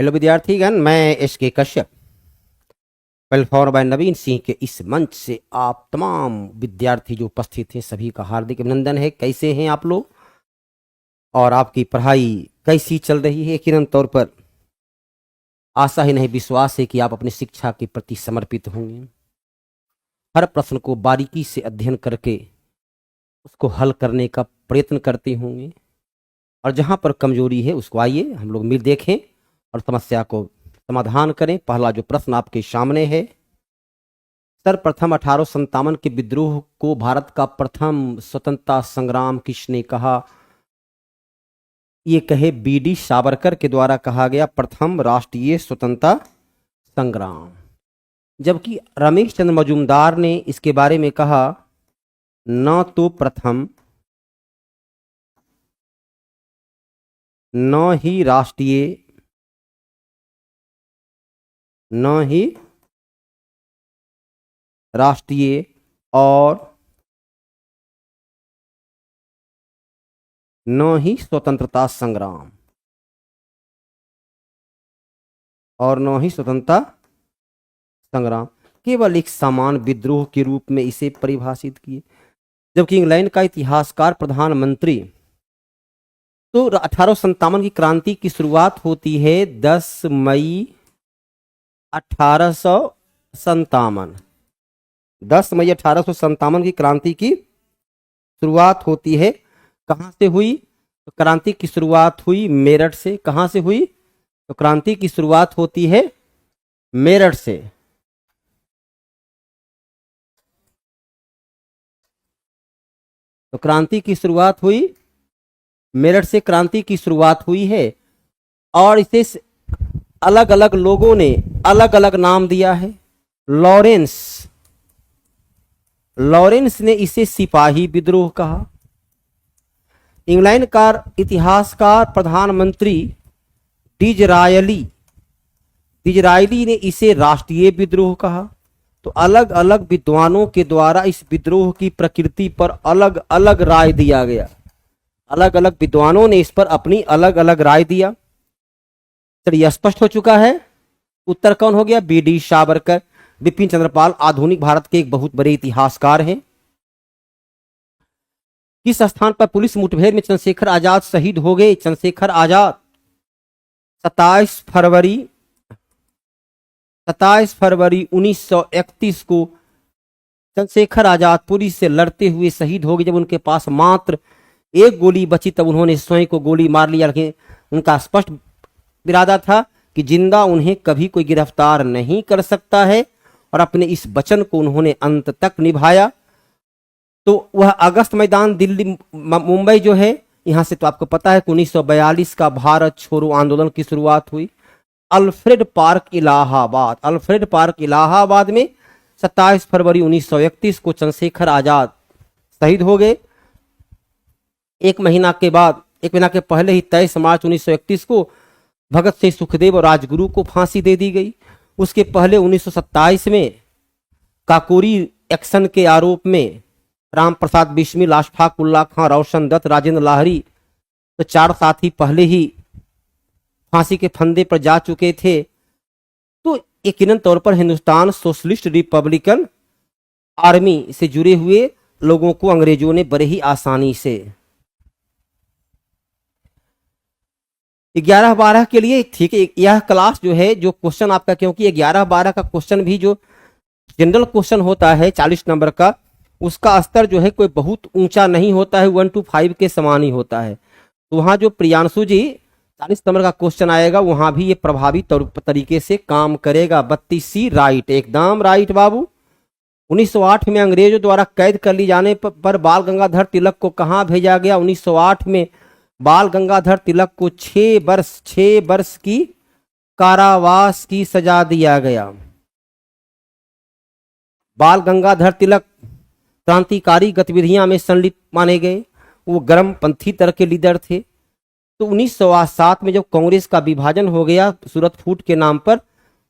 Hello विद्यार्थीगण, मैं SK. Kashyap welfare bye नवीन सिंह के इस मंच से आप तमाम विद्यार्थी जो उपस्थित हैं सभी का हार्दिक अभिनंदन है। कैसे हैं आप लोग और आपकी पढ़ाई कैसी चल रही है? यकीनन तौर पर आशा ही नहीं विश्वास है कि आप अपनी शिक्षा के प्रति समर्पित होंगे। हर प्रश्न को बारीकी से अध्ययन करके उसको हल करने का प्रयत्न करते होंगे और जहाँ पर कमजोरी है उसको आइए हम लोग मिल देखें और समस्या को समाधान करें। पहला जो प्रश्न आपके सामने है, सर्वप्रथम 1857 के विद्रोह को भारत का प्रथम स्वतंत्रता संग्राम किसने कहा? ये कहे बी.डी. सावरकर के द्वारा कहा गया प्रथम राष्ट्रीय स्वतंत्रता संग्राम। जबकि रमेश चंद्र मजूमदार ने इसके बारे में कहा न तो प्रथम न ही राष्ट्रीय और न ही स्वतंत्रता संग्राम केवल एक समान विद्रोह के रूप में इसे परिभाषित किए। जबकि इंग्लैंड का इतिहासकार प्रधानमंत्री तो 1857 की क्रांति की शुरुआत होती है 10 मई 1857। 10 मई 1857 की क्रांति की शुरुआत होती है। कहां से हुई? तो क्रांति की शुरुआत हुई मेरठ से। कहां से हुई? तो क्रांति की शुरुआत होती है मेरठ से। तो क्रांति की शुरुआत हुई मेरठ से, क्रांति की शुरुआत हुई है और इसे अलग अलग लोगों ने अलग अलग नाम दिया है। लॉरेंस ने इसे सिपाही विद्रोह कहा। इंग्लैंड का इतिहासकार प्रधानमंत्री डिज़रायली ने इसे राष्ट्रीय विद्रोह कहा। तो अलग अलग विद्वानों के द्वारा इस विद्रोह की प्रकृति पर अलग अलग राय दिया गया। अलग अलग विद्वानों ने इस पर अपनी अलग अलग राय दिया। चलिए, स्पष्ट हो चुका है। उत्तर कौन हो गया? बी.डी. सावरकर। बिपिन चंद्र पाल आधुनिक भारत के एक बहुत बड़े इतिहासकार हैं। किस स्थान पर पुलिस मुठभेड़ में चंद्रशेखर आजाद शहीद हो गए? चंद्रशेखर आजाद 27 फरवरी 1931 को चंद्रशेखर आजाद पुलिस से लड़ते हुए शहीद हो गए। जब उनके पास मात्र एक गोली बची तब उन्होंने स्वयं को गोली मार लिया। लेकिन उनका स्पष्ट इरादा था कि जिंदा उन्हें कभी कोई गिरफ्तार नहीं कर सकता है और अपने इस वचन को उन्होंने अंत तक निभाया। तो वह अगस्त मैदान दिल्ली मुंबई जो है, यहां से तो आपको पता है कि 1942 का भारत छोड़ो आंदोलन की शुरुआत हुई। अल्फ्रेड पार्क इलाहाबाद में 27 फरवरी 1931 को चंद्रशेखर आजाद शहीद हो गए। एक महीना के पहले ही 23 मार्च 1931 को भगत सिंह, सुखदेव और राजगुरु को फांसी दे दी गई। उसके पहले 1927 में काकोरी एक्शन के आरोप में राम प्रसाद बिस्मिल, अशफाक उल्लाह खां, रोशन दत्त, राजेंद्र लाहिड़ी तो 4 साथी पहले ही फांसी के फंदे पर जा चुके थे। तो यकीनन तौर पर हिंदुस्तान सोशलिस्ट रिपब्लिकन आर्मी से जुड़े हुए लोगों को अंग्रेजों ने बड़े ही आसानी से 11-12 के लिए, ठीक है, यह क्लास जो है, जो क्वेश्चन आपका, क्योंकि 11-12 का क्वेश्चन भी जो जनरल क्वेश्चन होता है 40 नंबर का, उसका स्तर जो है कोई बहुत ऊंचा नहीं होता है, 1 to 5 के समान ही होता है। तो वहां जो प्रियांशु जी 40 नंबर का क्वेश्चन आएगा वहां भी ये प्रभावी तरीके से काम करेगा। 32C राइट, एकदम राइट बाबू। 1908 में अंग्रेजों द्वारा कैद कर ली जाने पर बाल गंगाधर तिलक को कहां भेजा गया? 1908 में बाल गंगाधर तिलक को 6 वर्ष की कारावास की सजा दिया गया। बाल गंगाधर तिलक क्रांतिकारी गतिविधियां में संलिप्त माने गए। वो गर्मपंथी तरह के लीडर थे। तो 1907 में जब कांग्रेस का विभाजन हो गया सूरत फूट के नाम पर,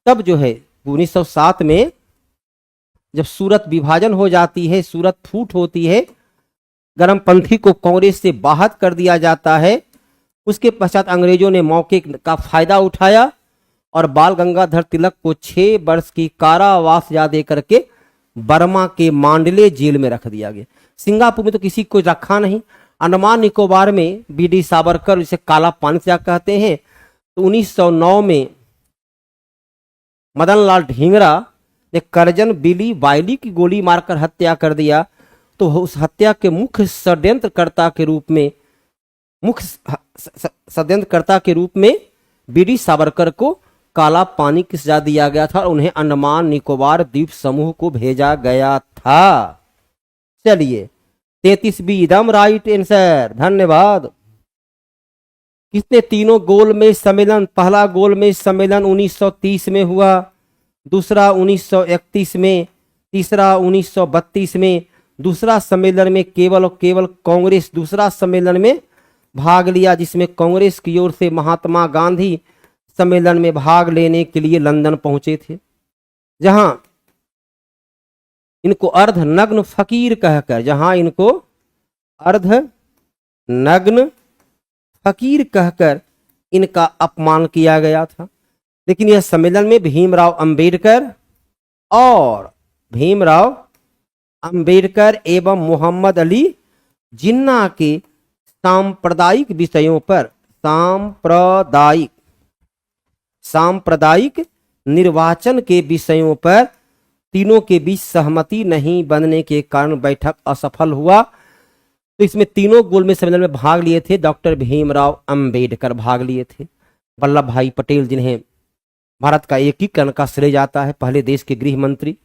तब जो है 1907 में जब सूरत विभाजन हो जाती है, सूरत फूट होती है, गर्मपंथी को कांग्रेस से बाहर कर दिया जाता है। उसके पश्चात अंग्रेजों ने मौके का फायदा उठाया और बाल गंगाधर तिलक को 6 वर्ष की कारावास सजा दे करके बर्मा के मांडले जेल में रख दिया गया। सिंगापुर में तो किसी को रखा नहीं। अंडमान निकोबार में बीडी सावरकर, जिसे काला पानी सजा कहते हैं, तो 1909 में मदन लाल ढींगरा ने करजन बिली वायली की गोली मारकर हत्या कर दिया। तो उस हत्या के मुख्य षड्यंत्रकर्ता के रूप में बीडी सावरकर को काला पानी की सजा दिया गया था और उन्हें अंडमान निकोबार द्वीप समूह को भेजा गया था। चलिए 33 एकदम राइट आंसर, धन्यवाद। किसने तीनों गोलमेज सम्मेलन, पहला गोलमेज सम्मेलन 1930 में हुआ, दूसरा 1931 में, तीसरा 1932 में, दूसरा सम्मेलन में केवल और केवल कांग्रेस दूसरा सम्मेलन में भाग लिया, जिसमें कांग्रेस की ओर से महात्मा गांधी सम्मेलन में भाग लेने के लिए लंदन पहुंचे थे, जहां इनको अर्धनग्न फकीर कहकर इनका अपमान किया गया था। लेकिन यह सम्मेलन में भीमराव अंबेडकर एवं मोहम्मद अली जिन्ना के सांप्रदायिक विषयों पर सांप्रदायिक निर्वाचन के विषयों पर तीनों के बीच सहमति नहीं बनने के कारण बैठक असफल हुआ। तो इसमें तीनों गोलमेज सम्मेलन में भाग लिए थे डॉक्टर भीमराव अंबेडकर भाग लिए थे। वल्लभ भाई पटेल, जिन्हें भारत का एकीकरण का श्रेय जाता है, पहले देश के गृह मंत्री,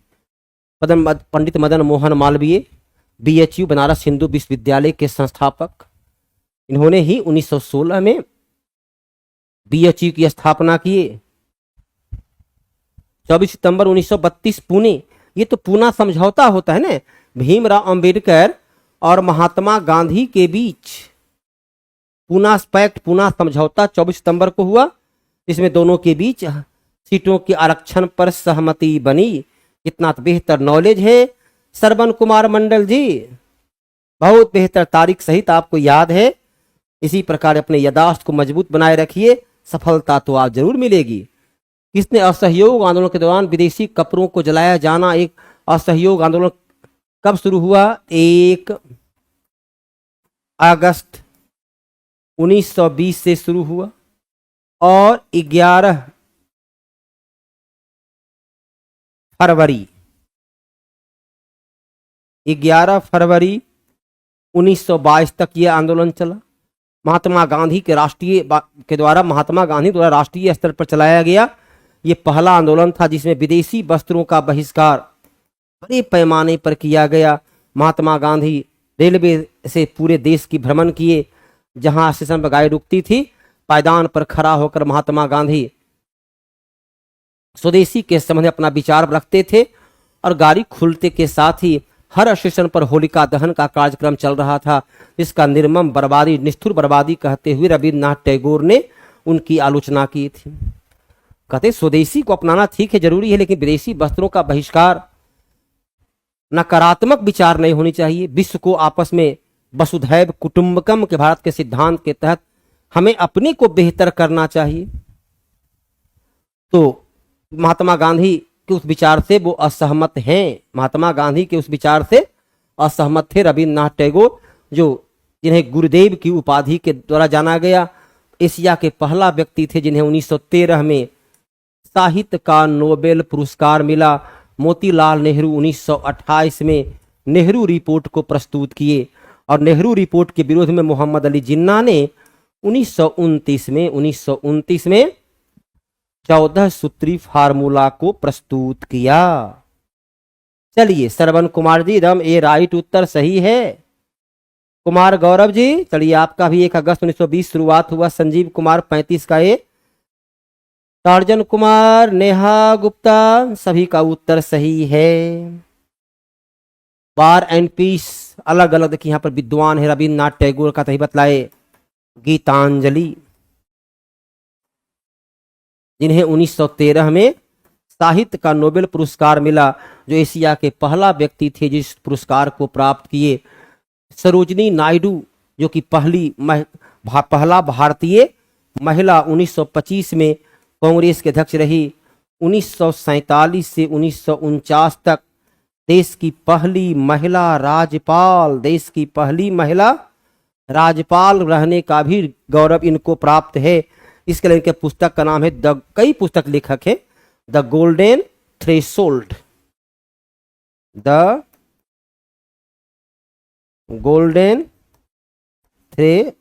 पंडित मदन मोहन मालवीय, BHU बनारस हिंदू विश्वविद्यालय के संस्थापक, इन्होंने ही 1916 में BHU की स्थापना किए। 24 सितंबर 1932 पुणे, ये तो पूना समझौता होता है ना, भीमराव अंबेडकर और महात्मा गांधी के बीच पूना पैक्ट, पूना समझौता 24 सितंबर को हुआ, इसमें दोनों के बीच सीटों के आरक्षण पर सहमति बनी। कितना बेहतर नॉलेज है श्रवण कुमार मंडल जी, बहुत बेहतर, तारीख सहित आपको याद है। इसी प्रकार अपने याददाश्त को मजबूत बनाए रखिए, सफलता तो आप जरूर मिलेगी। किसने असहयोग आंदोलन के दौरान विदेशी कपड़ों को जलाया जाना, एक असहयोग आंदोलन कब शुरू हुआ? 1 अगस्त 1920 से शुरू हुआ और 11 फरवरी 1922 तक यह आंदोलन चला। महात्मा गांधी द्वारा राष्ट्रीय स्तर पर चलाया गया ये पहला आंदोलन था, जिसमें विदेशी वस्त्रों का बहिष्कार बड़े पैमाने पर किया गया। महात्मा गांधी रेलवे से पूरे देश की भ्रमण किए, जहां स्टेशन पर गाड़ी रुकती थी, पायदान पर खड़ा होकर महात्मा गांधी स्वदेशी के संबंध में अपना विचार रखते थे और गाड़ी खुलते के साथ ही हर स्टेशन पर होलिका दहन का कार्यक्रम चल रहा था, जिसका निर्मम बर्बादी, निष्ठुर बर्बादी कहते हुए रविन्द्रनाथ टैगोर ने उनकी आलोचना की थी। कहते स्वदेशी को अपनाना ठीक है, जरूरी है, लेकिन विदेशी वस्त्रों का बहिष्कार, नकारात्मक विचार नहीं होनी चाहिए। विश्व को आपस में वसुधैव कुटुंबकम के भारत के सिद्धांत के तहत हमें अपने को बेहतर करना चाहिए। तो महात्मा गांधी के उस विचार से वो असहमत हैं, महात्मा गांधी के उस विचार से असहमत थे रविन्द्रनाथ टैगोर, जिन्हें गुरुदेव की उपाधि के द्वारा जाना गया। एशिया के पहला व्यक्ति थे जिन्हें 1913 में साहित्य का नोबेल पुरस्कार मिला। मोतीलाल नेहरू 1928 में नेहरू रिपोर्ट को प्रस्तुत किए और नेहरू रिपोर्ट के विरोध में मोहम्मद अली जिन्ना ने 1929 में 14 सूत्री फार्मूला को प्रस्तुत किया। चलिए श्रवण कुमार जी, एकदम ए राइट उत्तर सही है। कुमार गौरव जी, चलिए आपका भी 1 अगस्त 1920 शुरुआत हुआ। संजीव कुमार 35 का ए। टार्जन कुमार, नेहा गुप्ता, सभी का उत्तर सही है। वार एंड पीस अलग अलग, देखिए यहाँ पर विद्वान है रविन्द्रनाथ टैगोर का, तही बतलाए। गीतांजलि, जिन्हें 1913 में साहित्य का नोबेल पुरस्कार मिला, जो एशिया के पहला व्यक्ति थे जिस पुरस्कार को प्राप्त किए। सरोजिनी नायडू, जो कि पहला भारतीय महिला, 1925 में कांग्रेस के अध्यक्ष रही। 1947 से 1949 तक देश की पहली महिला राज्यपाल, देश की पहली महिला राज्यपाल रहने का भी गौरव इनको प्राप्त है। इसके लिए इनके पुस्तक का नाम है कई पुस्तक लेखक है, the golden threshold, the golden threshold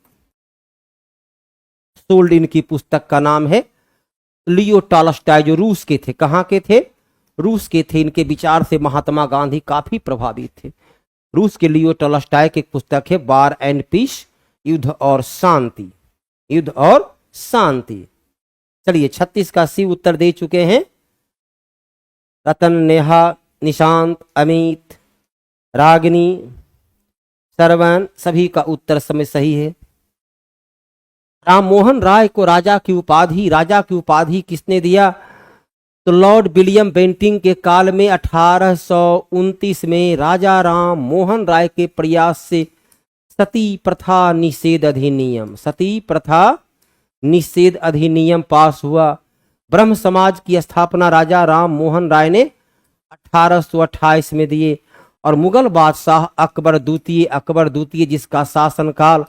इनकी पुस्तक का नाम है। लियो टॉल्स्टॉय जो रूस के थे, कहाँ के थे? रूस के थे। इनके विचार से महात्मा गांधी काफी प्रभावित थे। रूस के लियो टॉल्स्टॉय की पुस्तक है वार एंड पीस, युद्ध और शांति, युद्ध और शांति। चलिए 36 का सी उत्तर दे चुके हैं। रतन, नेहा, निशांत, अमित, रागिनी, सरवण, सभी का उत्तर समय सही है। राममोहन राय को राजा की उपाधि किसने दिया? तो लॉर्ड विलियम बेंटिंग के काल में 1829 में राजा राम मोहन राय के प्रयास से सती प्रथा निषेध अधिनियम पास हुआ। ब्रह्म समाज की स्थापना राजा राम मोहन राय ने 1828 में दिए। और मुगल बादशाह अकबर द्वितीय जिसका शासनकाल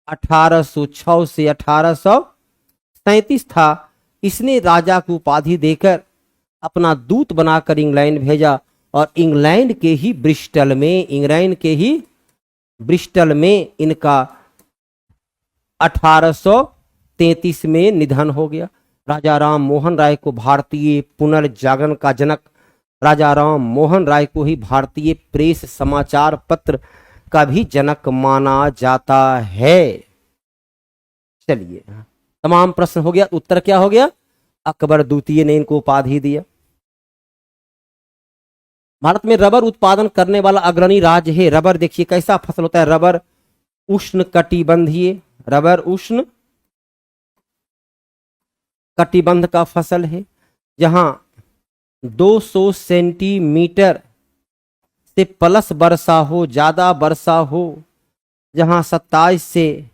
1806 से 1837 था, इसने राजा को उपाधि देकर अपना दूत बनाकर इंग्लैंड भेजा। और इंग्लैंड के ही ब्रिस्टल में इनका 1833 में निधन हो गया। राजा राम मोहन राय को भारतीय पुनर्जागरण का जनक, राजा राम मोहन राय को ही भारतीय प्रेस समाचार पत्र का भी जनक माना जाता है। चलिए तमाम प्रश्न हो गया। उत्तर क्या हो गया? अकबर द्वितीय ने इनको उपाधि दिया। भारत में रबर उत्पादन करने वाला अग्रणी राज्य है। रबर देखिए कैसा फसल होता है। रबर उष्ण कटिबंध का फसल है। जहां 200 सेंटीमीटर से प्लस वर्षा हो, ज्यादा वर्षा हो, जहां 27 से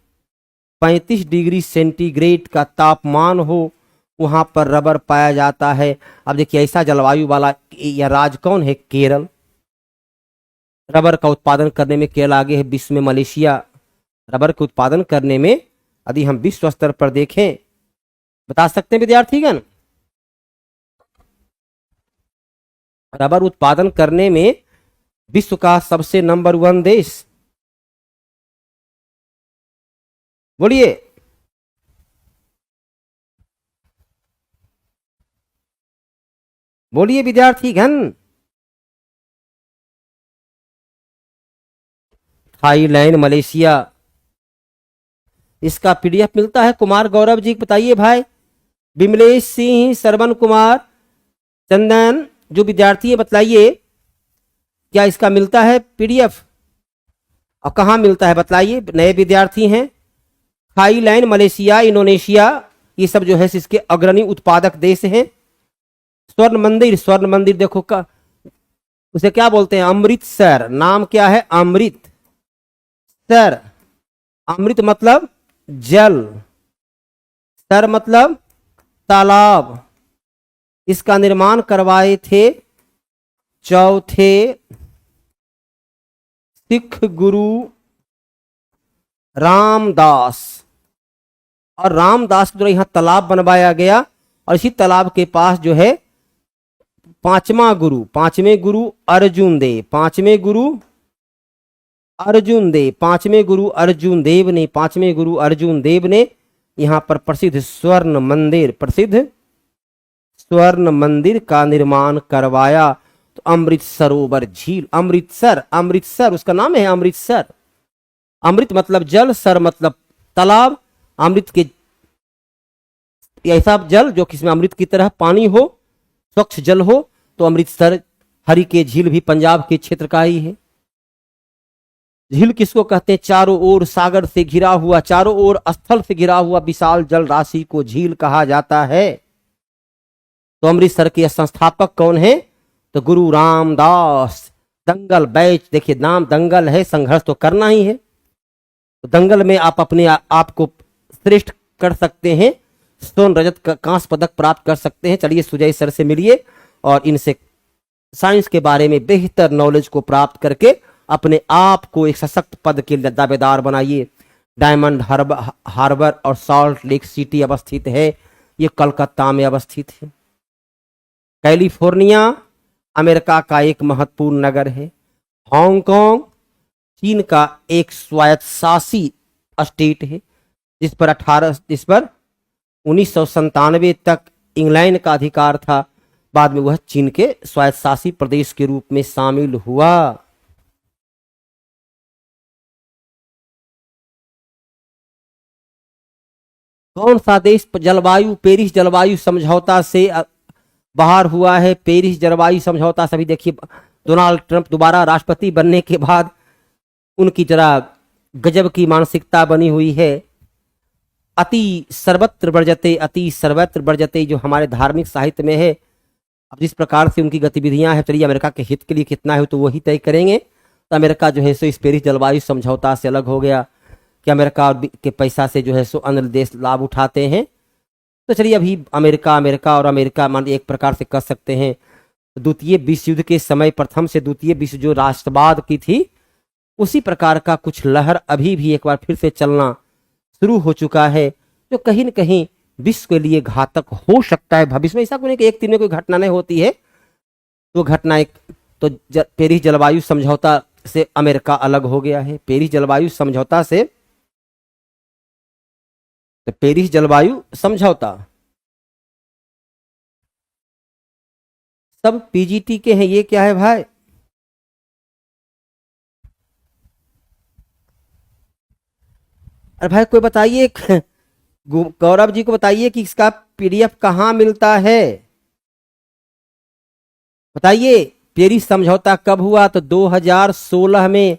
35 डिग्री सेंटीग्रेड का तापमान हो, वहां पर रबर पाया जाता है। अब देखिए ऐसा जलवायु वाला यह राज्य कौन है? केरल। रबर का उत्पादन करने में केरल आगे है, विश्व में मलेशिया। रबर के उत्पादन करने में यदि हम विश्व स्तर पर देखें, बता सकते हैं विद्यार्थीगण? रबर उत्पादन करने में विश्व का सबसे नंबर 1 देश, बोलिए। बोलिए विद्यार्थीगण। Thailand, Malaysia. इसका पीडीएफ मिलता है। कुमार गौरव जी बताइए भाई। विमलेश सिंह, श्रवण कुमार, चंदन जो विद्यार्थी है बतलाइए, क्या इसका मिलता है पीडीएफ? और कहाँ मिलता है बतलाइए। नए विद्यार्थी हैं। थाईलैंड, मलेशिया, इंडोनेशिया, ये सब जो है इसके अग्रणी उत्पादक देश हैं। स्वर्ण मंदिर देखो का उसे क्या बोलते हैं? अमृतसर। नाम क्या है? अमृतसर। अमृत मतलब जल, सर मतलब तालाब। इसका निर्माण करवाए थे चौथे सिख गुरु रामदास। और रामदास के द्वारा यहाँ तालाब बनवाया गया। और इसी तालाब के पास जो है पांचवें गुरु अर्जुन देव ने यहाँ पर प्रसिद्ध स्वर्ण मंदिर का निर्माण करवाया। तो अमृत सरोवर झील, अमृतसर उसका नाम है अमृतसर। अमृत मतलब जल, सर मतलब तालाब। अमृत के ऐसा जल जो किसमें अमृत की तरह पानी हो, स्वच्छ जल हो, तो अमृतसर। हरि के झील भी पंजाब के क्षेत्र का ही है। झील किसको कहते हैं? चारों ओर सागर से घिरा हुआ, चारों ओर स्थल से घिरा हुआ विशाल जल राशि को झील कहा जाता है। तो अमृतसर के संस्थापक कौन है? तो गुरु रामदास। दंगल बैच, देखिए नाम दंगल है, संघर्ष तो करना ही है। तो दंगल में आप अपने आप को श्रेष्ठ कर सकते हैं। स्वर्ण रजत कांस्य पदक प्राप्त कर सकते हैं। चलिए सुजय सर से मिलिए और इनसे साइंस के बारे में बेहतर नॉलेज को प्राप्त करके अपने आप को एक सशक्त पद के दावेदार बनाइए। डायमंड हार्बर और सॉल्ट लेक सिटी अवस्थित है, ये कलकत्ता में अवस्थित है। कैलिफोर्निया अमेरिका का एक महत्वपूर्ण नगर है। हांगकांग चीन का एक स्वायत्त शासी स्टेट है, जिस पर 1997 तक इंग्लैंड का अधिकार था। बाद में वह चीन के स्वायत्त शासी प्रदेश के रूप में शामिल हुआ। कौन सा देश जलवायु पेरिस जलवायु समझौता से बाहर हुआ है? पेरिस जलवायु समझौता सभी देखिए, डोनाल्ड ट्रंप दोबारा राष्ट्रपति बनने के बाद उनकी जरा गजब की मानसिकता बनी हुई है। अति सर्वत्र वर्जते जो हमारे धार्मिक साहित्य में है। अब जिस प्रकार से उनकी गतिविधियां हैं, चलिए अमेरिका के हित के लिए कितना है तो वही तय करेंगे। तो अमेरिका जो है सो इस पेरिस जलवायु समझौता से अलग हो गया कि अमेरिका के पैसा से जो है सो अन्य देश लाभ उठाते हैं। तो चलिए अभी अमेरिका मान एक प्रकार से कह सकते हैं द्वितीय विश्व युद्ध के समय प्रथम से द्वितीय विश्व जो राष्ट्रवाद की थी, उसी प्रकार का कुछ लहर अभी भी एक बार फिर से चलना शुरू हो चुका है, जो कहीं न कहीं विश्व के लिए घातक हो सकता है भविष्य में। ऐसा कोई नहीं कि एक दिन में कोई घटना नहीं होती है, तो घटना एक तो पेरिस जलवायु समझौता से अमेरिका अलग हो गया है। पेरिस जलवायु समझौता से, तो पेरिस जलवायु समझौता सब पीजीटी के हैं। ये क्या है भाई? अरे भाई कोई बताइए, गौरव जी को बताइए कि इसका पीडीएफ कहाँ मिलता है। बताइए पेरिस समझौता कब हुआ? तो 2016 में।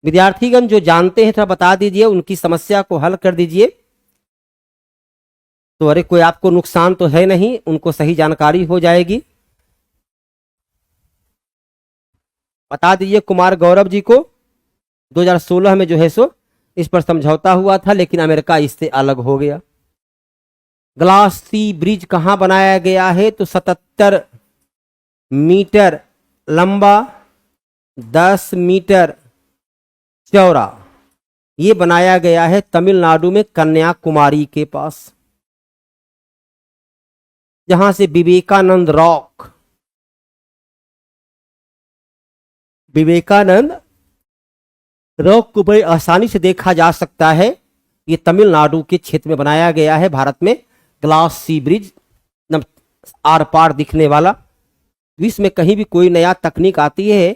विद्यार्थीगण जो जानते हैं थोड़ा बता दीजिए, उनकी समस्या को हल कर दीजिए। तो अरे कोई आपको नुकसान तो है नहीं, उनको सही जानकारी हो जाएगी। बता दीजिए कुमार गौरव जी को। 2016 में जो है सो इस पर समझौता हुआ था, लेकिन अमेरिका इससे अलग हो गया। ग्लास सी ब्रिज कहां बनाया गया है? तो 77 मीटर लंबा, 10 मीटर चौड़ा, ये बनाया गया है तमिलनाडु में कन्याकुमारी के पास, जहां से विवेकानंद रॉक को बड़ी आसानी से देखा जा सकता है। ये तमिलनाडु के क्षेत्र में बनाया गया है, भारत में। ग्लास सी ब्रिज आर पार दिखने वाला। विश्व में कहीं भी कोई नया तकनीक आती है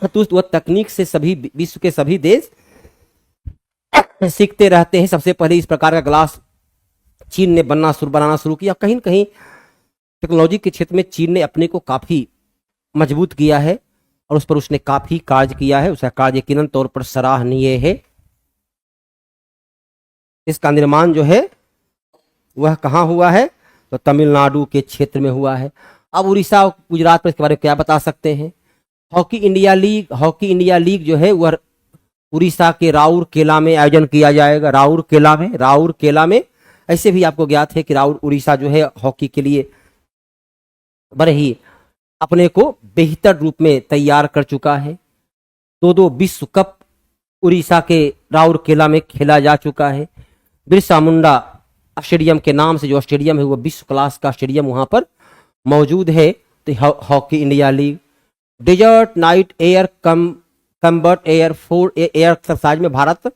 तो वह तकनीक से सभी विश्व के सभी देश सीखते रहते हैं। सबसे पहले इस प्रकार का ग्लास चीन ने बनाना शुरू किया। कहीं न कहीं टेक्नोलॉजी के क्षेत्र में चीन ने अपने को काफी मजबूत किया है और उस पर उसने काफी कार्य किया है। उसका कार्य यकीनन तौर पर सराहनीय है। इसका निर्माण जो है वह कहाँ हुआ है? तो तमिलनाडु के क्षेत्र में हुआ है। अब उड़ीसा गुजरात पर इसके बारे में क्या बता सकते हैं? हॉकी इंडिया लीग जो है वह उड़ीसा के राउरकेला में आयोजन किया जाएगा। राउरकेला में ऐसे भी आपको ज्ञात है कि उड़ीसा जो है हॉकी के लिए बड़े ही अपने को बेहतर रूप में तैयार कर चुका है। 2 विश्व कप उड़ीसा के राउरकेला में खेला जा चुका है। बिरसा मुंडा स्टेडियम के नाम से जो स्टेडियम है वो विश्व क्लास का स्टेडियम वहां पर मौजूद है। तो hockey India league, desert knight air combat air exercise में भारत,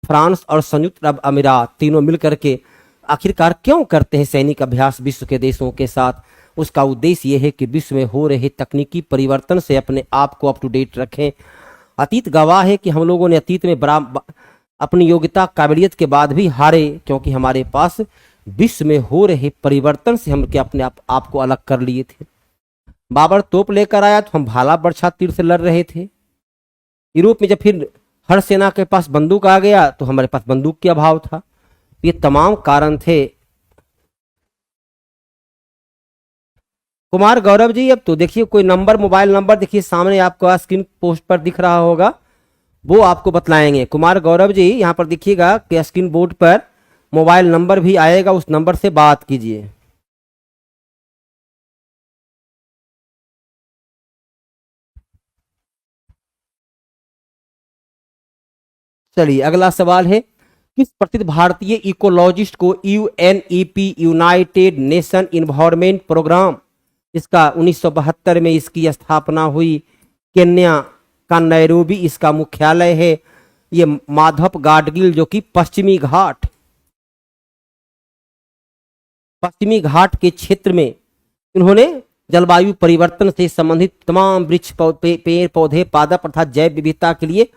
फ्रांस और संयुक्त अरब अमीरात तीनों मिलकर के आखिरकार क्यों करते हैं सैनिक अभ्यास विश्व के देशों के साथ? उसका उद्देश्य यह है कि विश्व में हो रहे तकनीकी परिवर्तन से अपने आप को अप टू डेट रखें। अतीत गवाह है कि हम लोगों ने अतीत में अपनी योग्यता काबिलियत के बाद भी हारे, क्योंकि हमारे पास विश्व में हो रहे परिवर्तन से हम क्या अपने आप को अलग कर लिए थे। बाबर तोप लेकर आया तो हम भाला बर्छा तीर से लड़ रहे थे। यूरोप में जब फिर हर सेना के पास बंदूक आ गया तो हमारे पास बंदूक के अभाव था। ये तमाम कारण थे। कुमार गौरव जी, अब तो देखिए कोई नंबर, मोबाइल नंबर देखिए सामने आपको स्क्रीन पोस्ट पर दिख रहा होगा, वो आपको बतलाएंगे। कुमार गौरव जी यहाँ पर देखिएगा कि स्क्रीन बोर्ड पर मोबाइल नंबर भी आएगा, उस नंबर से बात कीजिए। चलिए अगला सवाल है, किस प्रसिद्ध भारतीय इकोलॉजिस्ट को UNEP United Nation Environment Programme, इसका 1972 में इसकी स्थापना हुई, केन्या का नैरोबी इसका मुख्यालय है, ये माधव गाडगिल जो कि पश्चिमी घाट के क्षेत्र में इन्होंने जलवायु परिवर्तन से संबंधित तमाम वृक्ष पेड़ पौधे पादप अर्थात जैव विविधता के लिए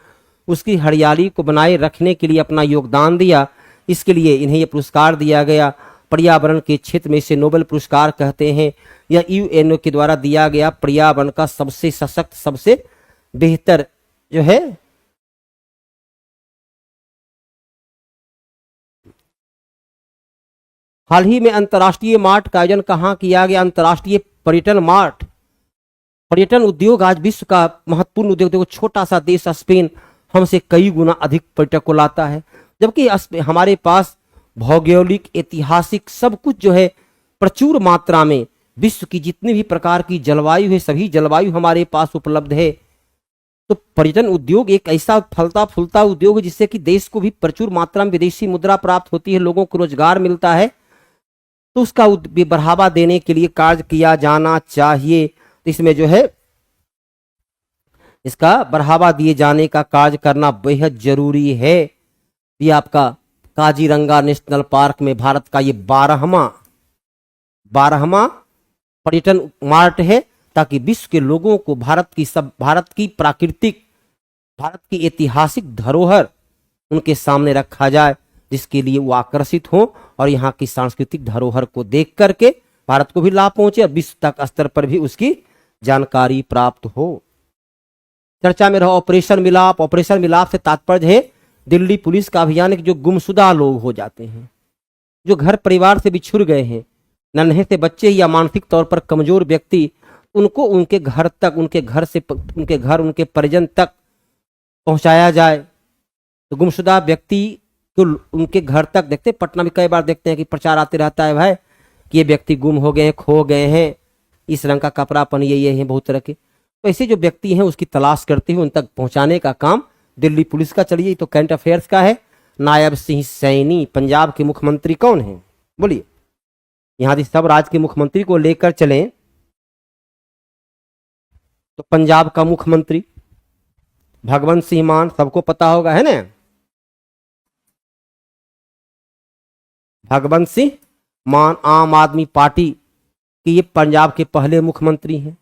उसकी हरियाली को बनाए रखने के लिए अपना योगदान दिया। इसके लिए इन्हें यह पुरस्कार दिया गया। पर्यावरण के क्षेत्र में इसे नोबेल पुरस्कार कहते हैं। यह यूएनओ के द्वारा दिया गया पर्यावरण का सबसे सशक्त, सबसे बेहतर जो है हाल ही में अंतर्राष्ट्रीय मार्ट का आयोजन कहाँ किया गया? अंतर्राष्ट्रीय पर्यटन मार्ट। पर्यटन उद्योग आज विश्व का महत्वपूर्ण उद्योग। देखो छोटा सा देश स्पेन हमसे कई गुना अधिक पर्यटक को लाता है, जबकि हमारे पास भौगोलिक ऐतिहासिक सब कुछ जो है प्रचुर मात्रा में विश्व की जितनी भी प्रकार की जलवायु है सभी जलवायु हमारे पास उपलब्ध है। तो पर्यटन उद्योग एक ऐसा फलता फूलता उद्योग है जिससे कि देश को भी प्रचुर मात्रा में विदेशी मुद्रा प्राप्त होती है, लोगों को रोजगार मिलता है। तो उसका बढ़ावा देने के लिए कार्य किया जाना चाहिए। तो इसमें जो है इसका बढ़ावा दिए जाने का कार्य करना बेहद जरूरी है। ये आपका काजीरंगा नेशनल पार्क में भारत का ये 12वां पर्यटन मार्ट है, ताकि विश्व के लोगों को भारत की प्राकृतिक, भारत की ऐतिहासिक धरोहर उनके सामने रखा जाए, जिसके लिए वो आकर्षित हो और यहाँ की सांस्कृतिक धरोहर को देख करके भारत को भी लाभ पहुंचे और विश्व तक स्तर पर भी उसकी जानकारी प्राप्त हो। चर्चा में रहा ऑपरेशन मिलाप। ऑपरेशन मिलाप से तात्पर्य है दिल्ली पुलिस का अभियान है, जो गुमशुदा लोग हो जाते हैं, जो घर परिवार से बिछुड़ गए हैं, नन्हे से बच्चे या मानसिक तौर पर कमजोर व्यक्ति, उनको उनके घर तक, उनके घर उनके परिजन तक पहुंचाया जाए। तो गुमशुदा व्यक्ति को उनके घर तक, देखते पटना में कई बार देखते हैं कि प्रचार आते रहता है भाई कि ये व्यक्ति गुम हो गए हैं, खो गए हैं, इस रंग का कपड़ा पहनिए, ये है बहुत तरह के। तो ऐसे जो व्यक्ति हैं उसकी तलाश करते हुए उन तक पहुंचाने का काम दिल्ली पुलिस का। चलिए तो करंट अफेयर्स का है। नायब सिंह सैनी पंजाब के मुख्यमंत्री कौन है? बोलिए। यहां यदि सब राज्य के मुख्यमंत्री को लेकर चलें तो पंजाब का मुख्यमंत्री भगवंत सिंह मान, सबको पता होगा है ना, भगवंत सिंह मान आम आदमी पार्टी के ये पंजाब के पहले मुख्यमंत्री हैं।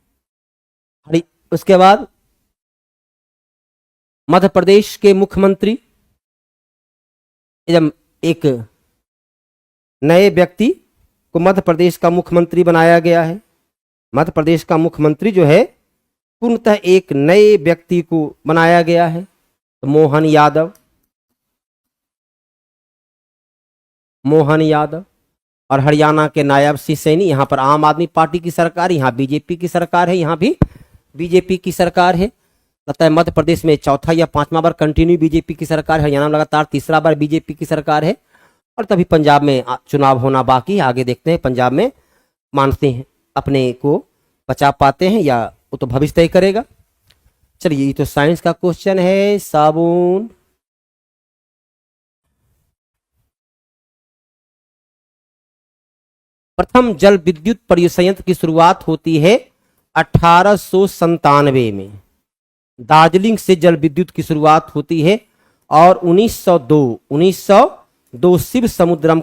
उसके बाद मध्य प्रदेश के मुख्यमंत्री, जब एक नए व्यक्ति को मध्य प्रदेश का मुख्यमंत्री बनाया गया है। मध्य प्रदेश का मुख्यमंत्री जो है पूर्णतः एक नए व्यक्ति को बनाया गया है, तो मोहन यादव। और हरियाणा के नायब सिंह सैनी, यहाँ पर आम आदमी पार्टी की सरकार, यहाँ बीजेपी की सरकार है, यहाँ भी बीजेपी की सरकार है। लगता है मध्य प्रदेश में चौथा या पांचवा बार कंटिन्यू बीजेपी की सरकार है, हरियाणा में लगातार तीसरा बार बीजेपी की सरकार है। और तभी पंजाब में चुनाव होना बाकी है, आगे देखते हैं पंजाब में मानते हैं अपने को बचा पाते हैं या वो तो भविष्य तय करेगा। चलिए ये तो साइंस का क्वेश्चन है। साबुन प्रथम जल विद्युत परिसंयंत्र की शुरुआत होती है 1897 में। दार्जिलिंग से जल विद्युत की शुरुआत होती है। और 1902 शिव समुद्रम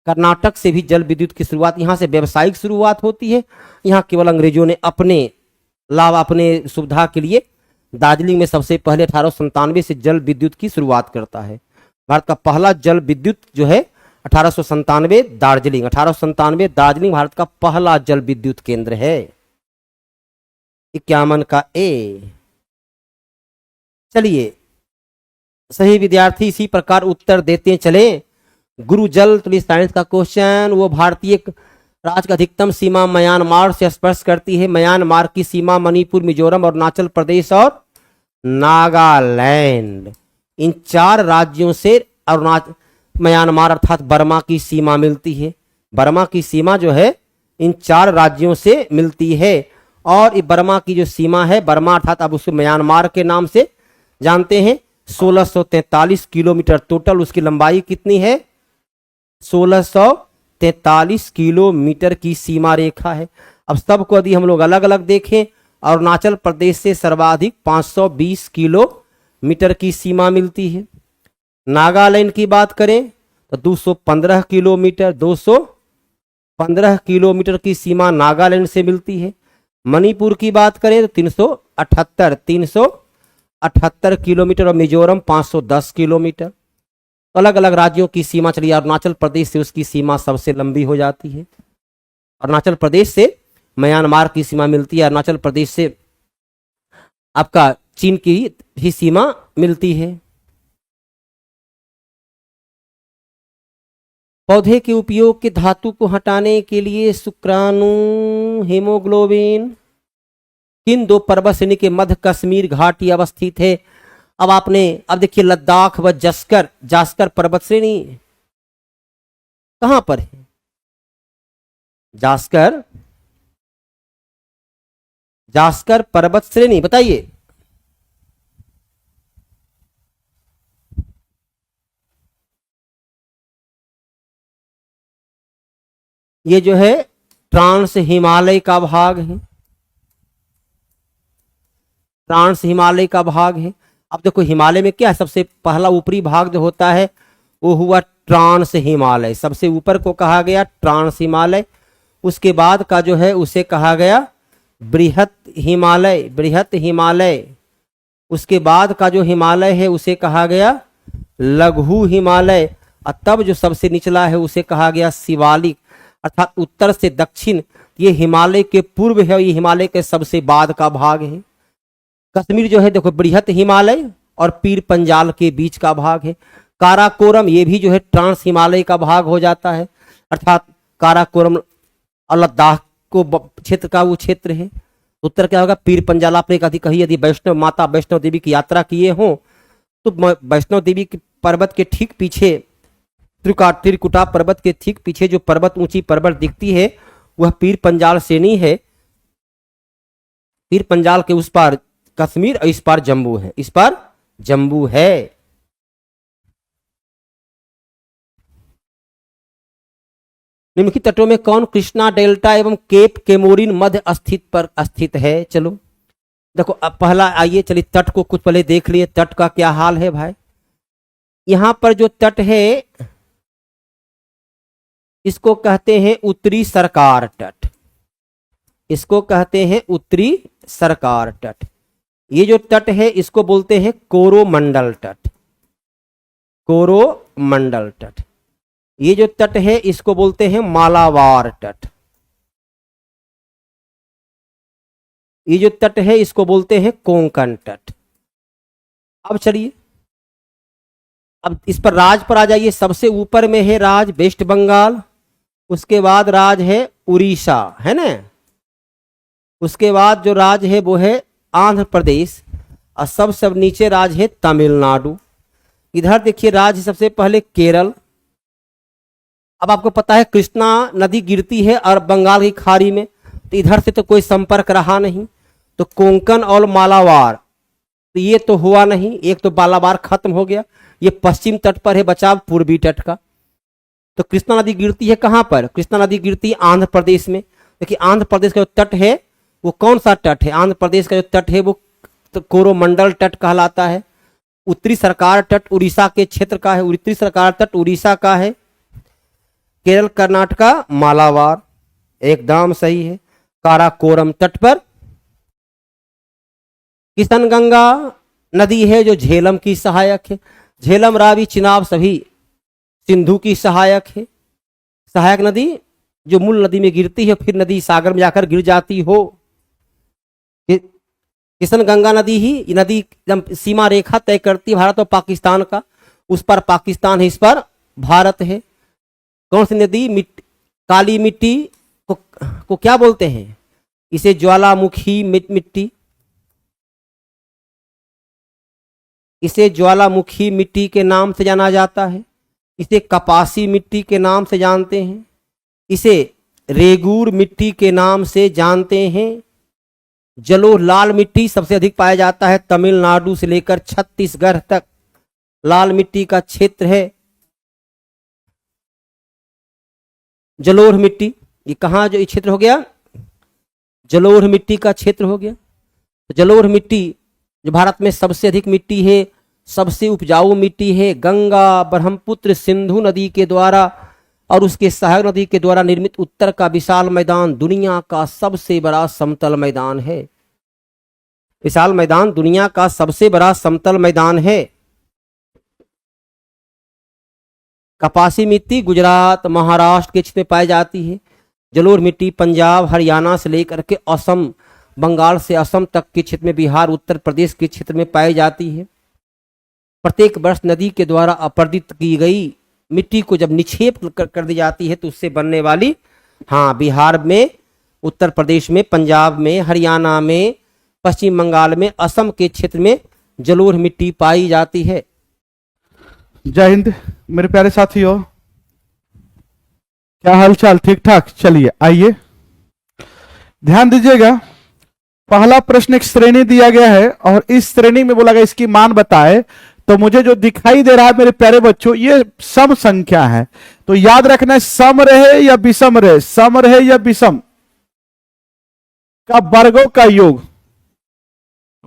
कर्नाटक से भी जल विद्युत की शुरुआत, यहां से व्यवसायिक शुरुआत होती है। यहां केवल अंग्रेजों ने अपने सुविधा के लिए दार्जिलिंग में सबसे पहले 1897 से जल विद्युत की शुरुआत करता है। भारत का पहला जल विद्युत जो है 1897 दार्जिलिंग भारत का पहला जल विद्युत केंद्र है। 51 का ए। चलिए सही विद्यार्थी इसी प्रकार उत्तर देते चले। गुरु जल, तो साइंस का क्वेश्चन, वो भारतीय राज्य का अधिकतम सीमा म्यांमार से स्पर्श करती है। म्यांमार की सीमा मणिपुर, मिजोरम और अरुणाचल प्रदेश और नागालैंड। इन 4 राज्यों से अरुणाचल म्यांमार अर्थात बर्मा की सीमा मिलती है। बर्मा की सीमा जो है इन 4 राज्यों से मिलती है। और ये बर्मा की जो सीमा है, बर्मा अर्थात अब उसको म्यांमार के नाम से जानते हैं, 1643 किलोमीटर टोटल उसकी लंबाई कितनी है, 1643 किलोमीटर की सीमा रेखा है। अब सबको यदि हम लोग अलग अलग देखें, अरुणाचल प्रदेश से सर्वाधिक 520 किलोमीटर की सीमा मिलती है। नागालैंड की बात करें तो 215 किलोमीटर, 215 किलोमीटर की सीमा नागालैंड से मिलती है। मणिपुर की बात करें तो 378 किलोमीटर और मिजोरम 510 किलोमीटर। अलग अलग राज्यों की सीमा चलिए, अरुणाचल प्रदेश से उसकी सीमा सबसे लंबी हो जाती है। अरुणाचल प्रदेश से म्यांमार की सीमा मिलती है, अरुणाचल प्रदेश से आपका चीन की भी सीमा मिलती है। पौधे के उपयोग के धातु को हटाने के लिए शुक्राणु, हीमोग्लोबिन किन 2 पर्वत श्रेणी के मध्य कश्मीर घाटी अवस्थित है। अब देखिए लद्दाख व जास्कर पर्वत श्रेणी कहां पर है, जास्कर पर्वत श्रेणी बताइए। ये जो है ट्रांस हिमालय का भाग है, ट्रांस हिमालय का भाग है। अब देखो हिमालय में क्या है, सबसे पहला ऊपरी भाग जो होता है वो हुआ ट्रांस हिमालय, सबसे ऊपर को कहा गया ट्रांस हिमालय। उसके बाद का जो है उसे कहा गया बृहत हिमालय। उसके बाद का जो हिमालय है उसे कहा गया लघु हिमालय। और तब जो सबसे निचला है उसे कहा गया शिवालिक, अर्थात उत्तर से दक्षिण ये हिमालय के पूर्व है, ये हिमालय के सबसे बाद का भाग है। कश्मीर जो है देखो बृहत हिमालय और पीर पंजाल के बीच का भाग है। काराकोरम ये भी जो है ट्रांस हिमालय का भाग हो जाता है, अर्थात काराकोरम और लद्दाख को क्षेत्र का वो क्षेत्र है। उत्तर क्या होगा, पीर पंजाल। आपने कभी कही यदि माता वैष्णो देवी की यात्रा किए हो तो वैष्णो देवी के पर्वत के ठीक पीछे, त्रिकुटा पर्वत के ठीक पीछे जो पर्वत ऊंची पर्वत दिखती है वह पीर पंजाल श्रेणी है। पीर पंजाल के उस पार कश्मीर और इस पार जम्मू है, इस पार जम्मू है। निम्नलिखित तटों में कौन कृष्णा डेल्टा एवं केप केमोरिन मध्य स्थित है। चलो देखो अब पहला आइए, चलिए तट को कुछ पहले देख लिए, तट का क्या हाल है भाई। यहां पर जो तट है इसको कहते हैं उत्तरी सरकार तट, इसको कहते हैं उत्तरी सरकार तट। ये जो तट है इसको बोलते हैं कोरोमंडल तट, कोरोमंडल तट। ये जो तट है इसको बोलते हैं मालाबार तट। ये जो तट है इसको बोलते हैं कोंकण तट। अब चलिए अब इस पर राज पर आ जाइए। सबसे ऊपर में है राज वेस्ट बंगाल, उसके बाद राज है उड़ीसा, है ना। उसके बाद जो राज है वो है आंध्र प्रदेश और सब नीचे राज है तमिलनाडु। इधर देखिए राज सबसे पहले केरल। अब आपको पता है कृष्णा नदी गिरती है और बंगाल की खाड़ी में, तो इधर से तो कोई संपर्क रहा नहीं, तो कोंकण और मालाबार तो ये तो हुआ नहीं। एक तो मालाबार खत्म हो गया, ये पश्चिम तट पर है बचाव पूर्वी तट का। तो कृष्णा नदी गिरती है कहां पर, कृष्णा नदी गिरती है आंध्र प्रदेश में। देखिए आंध्र प्रदेश का जो तट है वो कौन सा तट है, आंध्र प्रदेश का जो तट है वो तो कोरोमंडल तट कहलाता है। उत्तरी सरकार तट उड़ीसा के क्षेत्र का है, उत्तरी सरकार तट उड़ीसा का है। केरल कर्नाटका मालाबार, एकदम सही है। काराकोरम तट पर किशनगंगा नदी है जो झेलम की सहायक है। झेलम, रावी, चिनाब सभी सिंधु की सहायक है। सहायक नदी जो मूल नदी में गिरती है फिर नदी सागर में जाकर गिर जाती हो। किशनगंगा नदी ही नदी सीमा रेखा तय करती है भारत और पाकिस्तान का। उस पर पाकिस्तान है, इस पर भारत है। कौन सी नदी, काली मिट्टी को क्या बोलते हैं, इसे ज्वालामुखी मिट्टी। इसे ज्वालामुखी मिट्टी के नाम से जाना जाता है, इसे कपासी मिट्टी के नाम से जानते हैं, इसे रेगूर मिट्टी के नाम से जानते हैं। जलोढ़ लाल मिट्टी सबसे अधिक पाया जाता है, तमिलनाडु से लेकर छत्तीसगढ़ तक लाल मिट्टी का क्षेत्र है। जलोढ़ मिट्टी, ये कहाँ जो क्षेत्र हो गया, जलोढ़ मिट्टी का क्षेत्र हो गया। तो जलोढ़ मिट्टी जो भारत में सबसे अधिक मिट्टी है, सबसे उपजाऊ मिट्टी है, गंगा, ब्रह्मपुत्र, सिंधु नदी के द्वारा और उसके सहायक नदी के द्वारा निर्मित उत्तर का विशाल मैदान दुनिया का सबसे बड़ा समतल मैदान है। विशाल मैदान दुनिया का सबसे बड़ा समतल मैदान है। कपासी मिट्टी गुजरात, महाराष्ट्र के क्षेत्र में पाई जाती है। जलोढ़ मिट्टी पंजाब, हरियाणा से लेकर के असम, बंगाल से असम तक के क्षेत्र में, बिहार, उत्तर प्रदेश के क्षेत्र में पाई जाती है। प्रत्येक वर्ष नदी के द्वारा अपरदित की गई मिट्टी को जब निक्षेप कर दी जाती है तो उससे बनने वाली, हाँ, बिहार में, उत्तर प्रदेश में, पंजाब में, हरियाणा में, पश्चिम बंगाल में, असम के क्षेत्र में जलोढ़ मिट्टी पाई जाती है। जय हिंद मेरे प्यारे साथियों, क्या हालचाल, ठीक ठाक। चलिए आइए ध्यान दीजिएगा। पहला प्रश्न एक श्रेणी दिया गया है और इस श्रेणी में बोला गया इसकी मान बताए। तो मुझे जो दिखाई दे रहा है मेरे प्यारे बच्चों, ये सम संख्या है। तो याद रखना है सम रहे या विषम रहे, सम रहे या विषम का वर्गों का योग,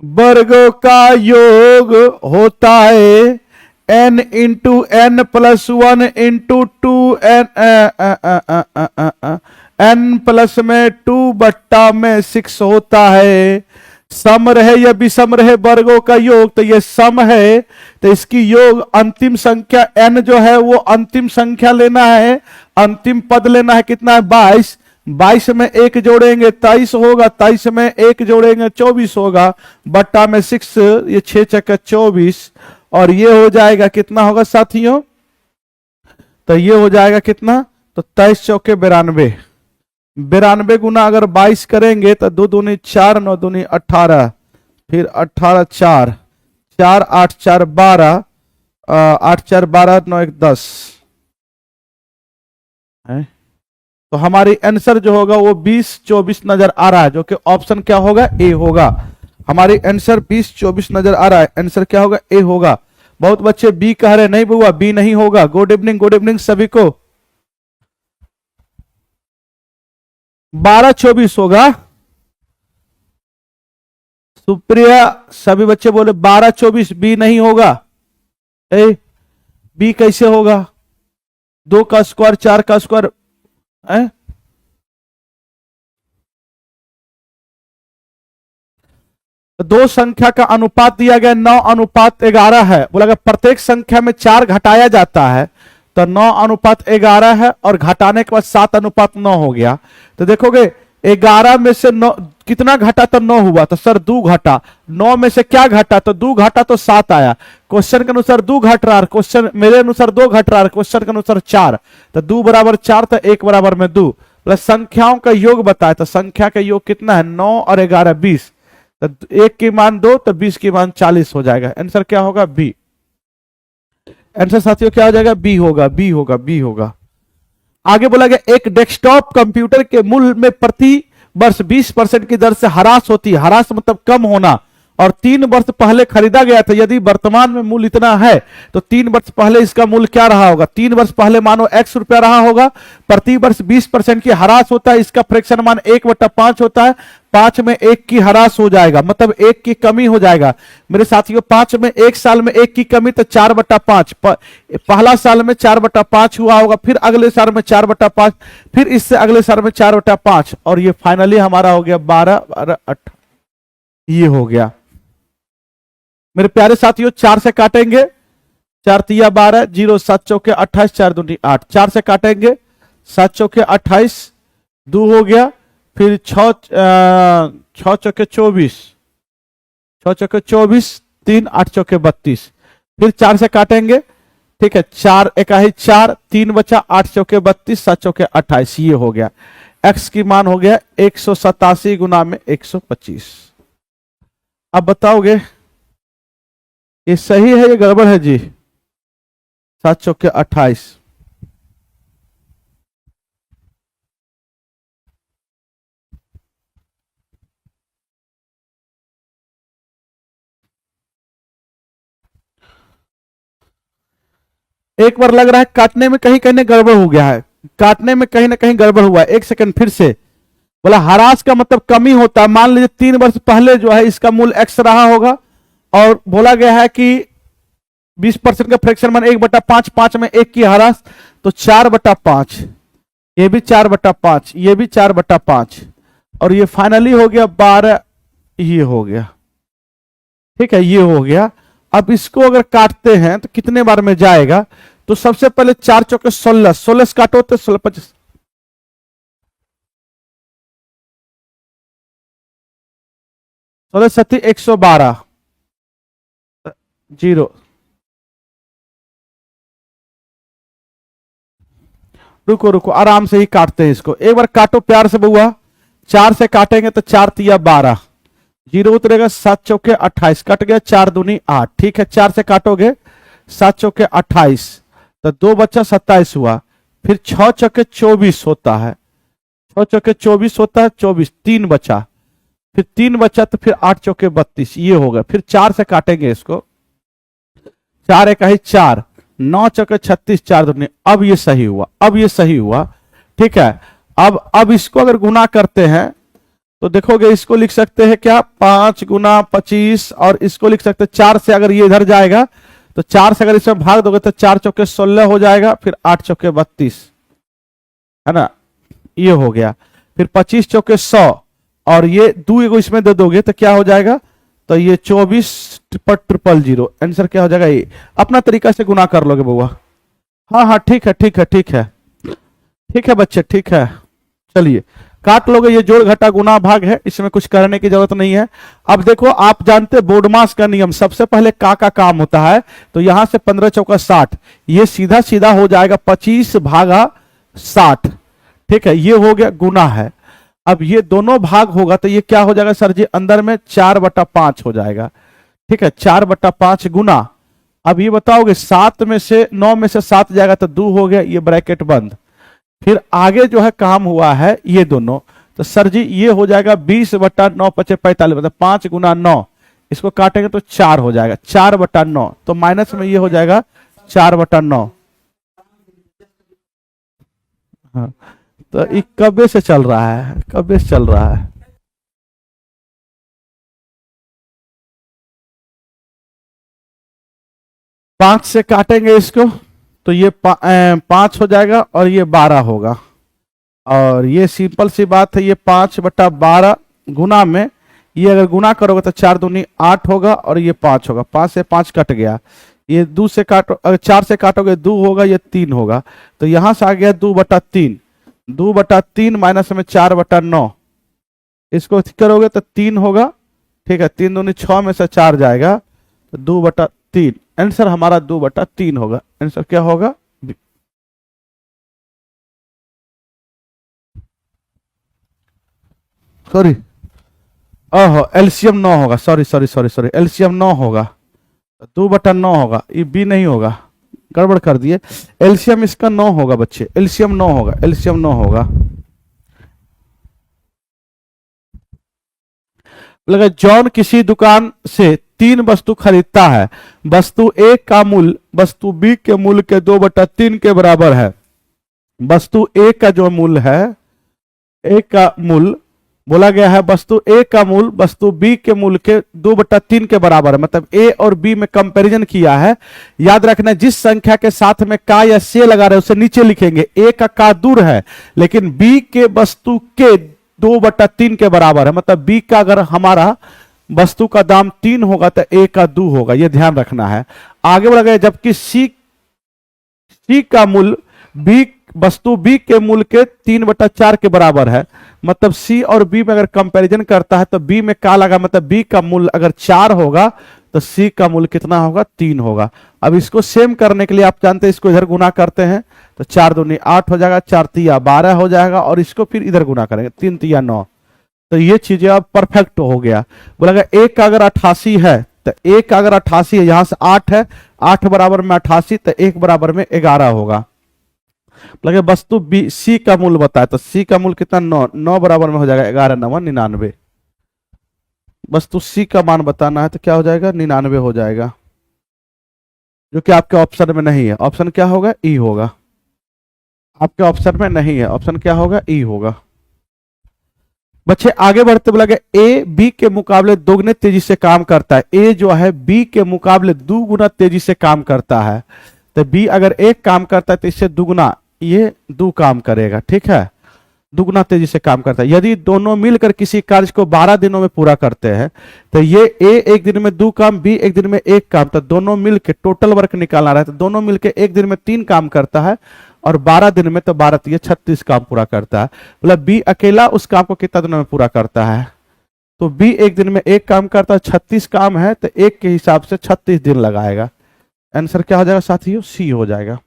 वर्गों का योग होता है n into n plus 1 into 2 n plus में 2 बट्टा में 6 होता है। सम रहे या विषम रहे वर्गों का योग, तो ये सम है तो इसकी योग अंतिम संख्या n जो है वो अंतिम संख्या लेना है, अंतिम पद लेना है। कितना है 22, 22 में 1 जोड़ेंगे 23 होगा, 23 में 1 जोड़ेंगे 24 होगा, बट्टा में 6, ये 6 चक्का 24 और ये हो जाएगा कितना होगा साथियों, तो ये हो जाएगा कितना, तो 23 चौके 92, 92 गुना अगर 22 करेंगे तो 2 दूनी 4, 9 दूनी 18, फिर 18 4, 4 8 4 12, 8 4 12, 9 1 10 है। तो हमारी आंसर जो होगा वो 20 24 नजर आ रहा है, जो कि ऑप्शन क्या होगा, ए होगा। हमारी आंसर 20 24 नजर आ रहा है, आंसर क्या होगा, ए होगा। बहुत बच्चे बी कह रहे नहीं बुआ, बी नहीं होगा। गुड इवनिंग सभी को। 12 24 होगा। सुप्रिया, सभी बच्चे बोले 12 24, बी नहीं होगा। ए बी कैसे होगा, 2 का स्क्वायर 4 का स्क्वायर है। दो संख्या का अनुपात दिया गया 9:11 है। बोला गया प्रत्येक संख्या में 4 घटाया जाता है, तो 9:11 है और घटाने के बाद 7:9 हो गया। तो देखोगे 11 में से 9 कितना घटा, तो 9 हुआ, तो सर 2 घटा। 9 में से क्या घटा, तो 2 घटा तो 7 आया। क्वेश्चन के अनुसार 2 घट रहा है, क्वेश्चन मेरे अनुसार 2 घट रहा है, क्वेश्चन के अनुसार 4, तो 2 बराबर 4, तो 1 बराबर में 2। प्लस संख्याओं का योग बताया, तो संख्या का योग कितना है, 9 और 11 20, तो 1 की मान 2, तो 20 की मान 40 हो जाएगा। आंसर क्या होगा, बी। आंसर साथियों क्या हो जाएगा, बी होगा, बी होगा, बी होगा। आगे बोला गया एक डेस्कटॉप कंप्यूटर के मूल्य में प्रति वर्ष 20% की दर से ह्रास होती है। ह्रास मतलब कम होना, और 3 वर्ष पहले खरीदा गया था। यदि वर्तमान में मूल्य इतना है तो 3 वर्ष पहले इसका मूल्य क्या रहा होगा। 3 वर्ष पहले मानो x रुपया रहा होगा, प्रति वर्ष 20% की ह्रास होता है। इसका फ्रैक्शन मान 1/5 होता है। 5 में 1 की ह्रास हो जाएगा, मतलब 1 की कमी हो जाएगा। मेरे साथियों 5 में 1 साल में 1 की कमी, तो 4/5। पहला साल में 4/5 हुआ होगा, फिर अगले साल में 4/5, फिर इससे अगले साल में 4/5, और ये फाइनली हमारा हो गया 12 और 8, ये हो गया। मेरे प्यारे साथियों 4 से काटेंगे, 4 तिया 12, 0 7 चौके 28, 4 दूनी 8, 4 से काटेंगे 7 चौके 28, 2 हो गया, फिर 6 चौके 24, 6 चौके 24, 3 8 चौके 32, फिर 4 से काटेंगे, ठीक है, 4 इकाई 4, 3 बचा, 8 चौके 32, 7 चौके 28, ये हो गया। x की मान हो गया 187 गुना में 125। अब बताओगे ये सही है, ये गड़बड़ है जी? 7 चौके 28। एक बार लग रहा है काटने में कहीं कहीं गड़बड़ हो गया है, काटने में कहीं ना कहीं गड़बड़ हुआ है। एक सेकंड फिर से बोला, ह्रास का मतलब कमी होता है। मान लीजिए 3 वर्ष पहले जो है इसका मूल x रहा होगा और बोला गया है कि 20% का फ्रैक्शन मान 1/5, 5 में 1 की ह्रास, तो 4/5, ये भी 4/5, ये भी 4/5, और ये फाइनली हो गया 12, ये हो गया। ठीक है, ये हो गया। अब इसको अगर काटते हैं तो कितने बार में जाएगा? तो सबसे पहले 4 चौके 16, 16 से काटो तो 16 25, 16 सत्ती 112, 0। रुको रुको, आराम से ही काटते हैं इसको, एक बार काटो प्यार से बउआ। 4 से काटेंगे तो 4 तिया 12, 0 उतरेगा, 7 चौके 28, कट गया, 4 दूनी 8। ठीक है, 4 से काटोगे 7 चौके 28, तो 2 बच्चा 27 हुआ। फिर 6 चौके 24 होता है, 6 चौके 24 होता है, 24, 3 बचा, फिर 3 बचा, तो फिर 8 चौके 32, ये होगा। फिर 4 से काटेंगे इसको, 4 एक 4, 9 चौके 36, 4 दूनी। अब ये सही हुआ, अब ये सही हुआ। ठीक है, अब इसको अगर गुना करते हैं तो देखोगे, इसको लिख सकते हैं क्या, 5 गुना 25, और इसको लिख सकते हैं 4 से, अगर ये इधर जाएगा तो 4 से अगर इसमें भाग दोगे तो 4 चौके 16 हो जाएगा, फिर 8 चौके 32, है ना, ये हो गया। फिर 25 चौके 100, और ये 2 एगो इसमें दे दोगे तो क्या हो जाएगा, तो ये 24 पर 000। आंसर क्या हो जाएगा, ये अपना तरीका से गुना कर लोगे बउआ। हाँ हाँ, ठीक है ठीक है ठीक है ठीक है बच्चे, ठीक है, चलिए काट लोगे। ये जोड़ घटा गुना भाग है, इसमें कुछ करने की जरूरत नहीं है। अब देखो, आप जानते बोर्डमास का नियम, सबसे पहले का काम होता है, तो यहां से 15 चौका 60, ये सीधा सीधा हो जाएगा 25 भागा 60। ठीक है, ये हो गया, गुना है। अब ये दोनों भाग होगा तो ये क्या हो जाएगा सर जी, अंदर में 4/5 हो जाएगा। ठीक है, 4/5 गुना। अब ये बताओगे 7 में से 9 में से 7 जाएगा तो 2 हो गया, ये ब्रैकेट बंद। फिर आगे जो है काम हुआ है ये दोनों, तो सर जी ये हो जाएगा 20/9 × 45, मतलब 5 गुना 9, इसको काटेंगे तो 4 हो जाएगा, 4/9, तो माइनस में ये हो जाएगा 4/9। हाँ, तो ये कब से चल रहा है, कब से चल रहा है? पांच से काटेंगे इसको तो ये 5 हो जाएगा, और ये 12 होगा। और ये सिंपल सी बात है, ये 5/12 गुना में, ये अगर गुना करोगे तो 4 दूनी 8 होगा, और ये 5 होगा, 5 से 5 कट गया। ये 2 से काटो, अगर 4 से काटोगे 2 होगा, ये 3 होगा, तो यहां से आ गया 2/3, 2/3 माइनस में 4/9, इसको करोगे तो 3 होगा। ठीक है, 3 दूनी 6 में से 4 जाएगा, तो 2/3, आंसर हमारा 2/3 होगा। आंसर क्या होगा, सॉरी, ओहो एलसीएम 9 होगा, sorry sorry sorry sorry, LCM 9 होगा, 2/9 होगा, ये बी नहीं होगा, गड़बड़ कर दिए। एलसीएम इसका 9 होगा बच्चे, एलसीएम 9 होगा, एलसीएम 9 होगा। लगा, जॉन किसी दुकान से 3 वस्तु खरीदता है, वस्तु ए का मूल्य वस्तु बी के मूल्य के 2/3 के बराबर है। वस्तु ए का जो मूल्य है, ए का मूल्य बोला गया है, वस्तु ए का मूल्य वस्तु बी के मूल्य के 2/3 के बराबर है, मतलब ए और बी में कंपैरिजन किया है। याद रखना, जिस संख्या के साथ में का या से लगा रहे हैं उसे नीचे लिखेंगे। ए का दूर है, लेकिन बी के वस्तु के 2/3 के बराबर है, मतलब बी का अगर हमारा वस्तु का दाम 3 होगा तो ए का 2 होगा, यह ध्यान रखना है। आगे बढ़ गए, जबकि सी का मूल्य बी वस्तु बी के मूल्य के 3/4 के बराबर है, मतलब सी और बी में अगर कंपैरिजन करता है तो बी में का लगा, मतलब बी का मूल्य अगर 4 होगा तो सी का मूल्य कितना होगा, 3 होगा। अब इसको सेम करने के लिए आप जानते हैं, इसको इधर गुना करते हैं तो 4 दूनी 8 हो जाएगा, 4 तिया 12 हो जाएगा, और इसको फिर इधर गुना करेंगे, 3 तिया 9, तो ये चीजें अब परफेक्ट हो गया। बोला ए का अगर 88 है तो तो एक अगर 88 है, यहां से 8 है, 8 बराबर में 88, तो 1 बराबर में 11 होगा। लगे वस्तु बी सी का मूल्य बताया, तो सी का मूल्य कितना 9, 9 बराबर में हो जाएगा 11 9 99। वस्तु सी का मान बताना है तो क्या हो जाएगा 99 हो जाएगा, जो कि आपके ऑप्शन में नहीं है। ऑप्शन क्या होगा ई होगा, आपके ऑप्शन में नहीं है, ऑप्शन क्या होगा ई होगा। बच्चे आगे बढ़ते बोला गया ए बी के मुकाबले दोगुने तेजी से काम करता है। ए जो है बी के मुकाबले 2 गुना तेजी से काम करता है। तो बी अगर एक काम करता है तो इससे दुगुना ये 2 काम करेगा, ठीक है, दुगुना तेजी से काम करता है। यदि दोनों मिलकर किसी कार्य को 12 दिनों में पूरा करते हैं तो ये ए एक दिन में 2 काम, बी एक दिन में 1 काम, तो दोनों मिलकर टोटल वर्क निकालना रहा है, तो दोनों मिलकर एक दिन में 3 काम करता है और 12 दिन में तो 12 ये 36 काम पूरा करता है। मतलब बी अकेला उस काम को कितना दिनों में पूरा करता है, तो बी एक दिन में 1 काम करता है, 36 काम है तो 1 के हिसाब से 36 दिन लगाएगा। आंसर क्या हो जाएगा साथियों, सी हो जाएगा।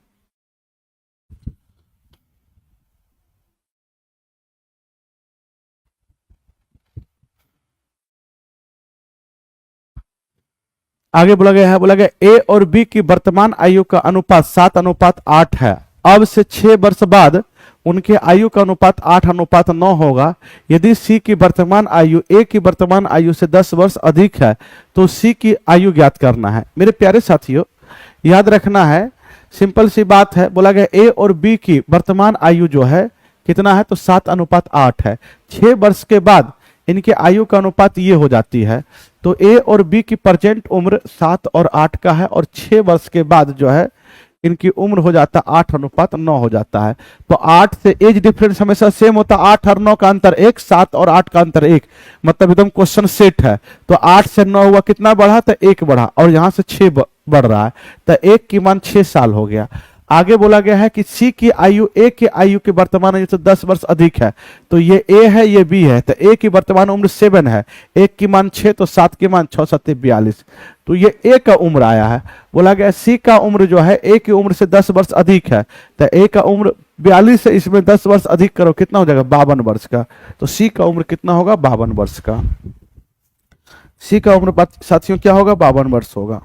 आगे बोला गया है, बोला गया ए और बी की वर्तमान आयु का अनुपात 7:8 है। अब से 6 वर्ष बाद उनके आयु का अनुपात 8:9 होगा। यदि सी की वर्तमान आयु ए की वर्तमान आयु से 10 वर्ष अधिक है तो सी की आयु ज्ञात करना है। मेरे प्यारे साथियों याद रखना है, सिंपल सी बात है, बोला गया ए और बी की वर्तमान आयु जो है कितना है तो 7:8 है। 6 वर्ष के बाद इनके आयु का अनुपात ये हो जाती है। तो ए और बी की प्रेजेंट उम्र 7 और 8 का है और 6 वर्ष के बाद जो है इनकी उम्र हो जाता है 8:9 हो जाता है। तो 8 से एज डिफरेंस हमेशा सेम होता है, 8 और 9 का अंतर 1, 7 और 8 का अंतर 1, मतलब एकदम क्वेश्चन सेट है। तो 8 से 9 हुआ कितना बढ़ा तो 1 बढ़ा और यहां से 6 बढ़ रहा है, तो 1 की मान 6 साल हो गया। आगे बोला गया है कि सी की आयु ए की आयु के वर्तमान आयु से 10 वर्ष अधिक है। तो ये ए है ये बी है, तो ए की वर्तमान उम्र 7 है, 1 की मान 6 तो 7 की मान 6 7 42, तो ये ए का उम्र आया है। बोला गया सी का उम्र जो है ए की उम्र से 10 वर्ष अधिक है, तो ए का उम्र 42 से इसमें 10 वर्ष अधिक करो कितना हो जाएगा 52 वर्ष का। तो सी का उम्र कितना होगा 52 वर्ष का। सी का उम्र साथियों क्या होगा 52 वर्ष होगा।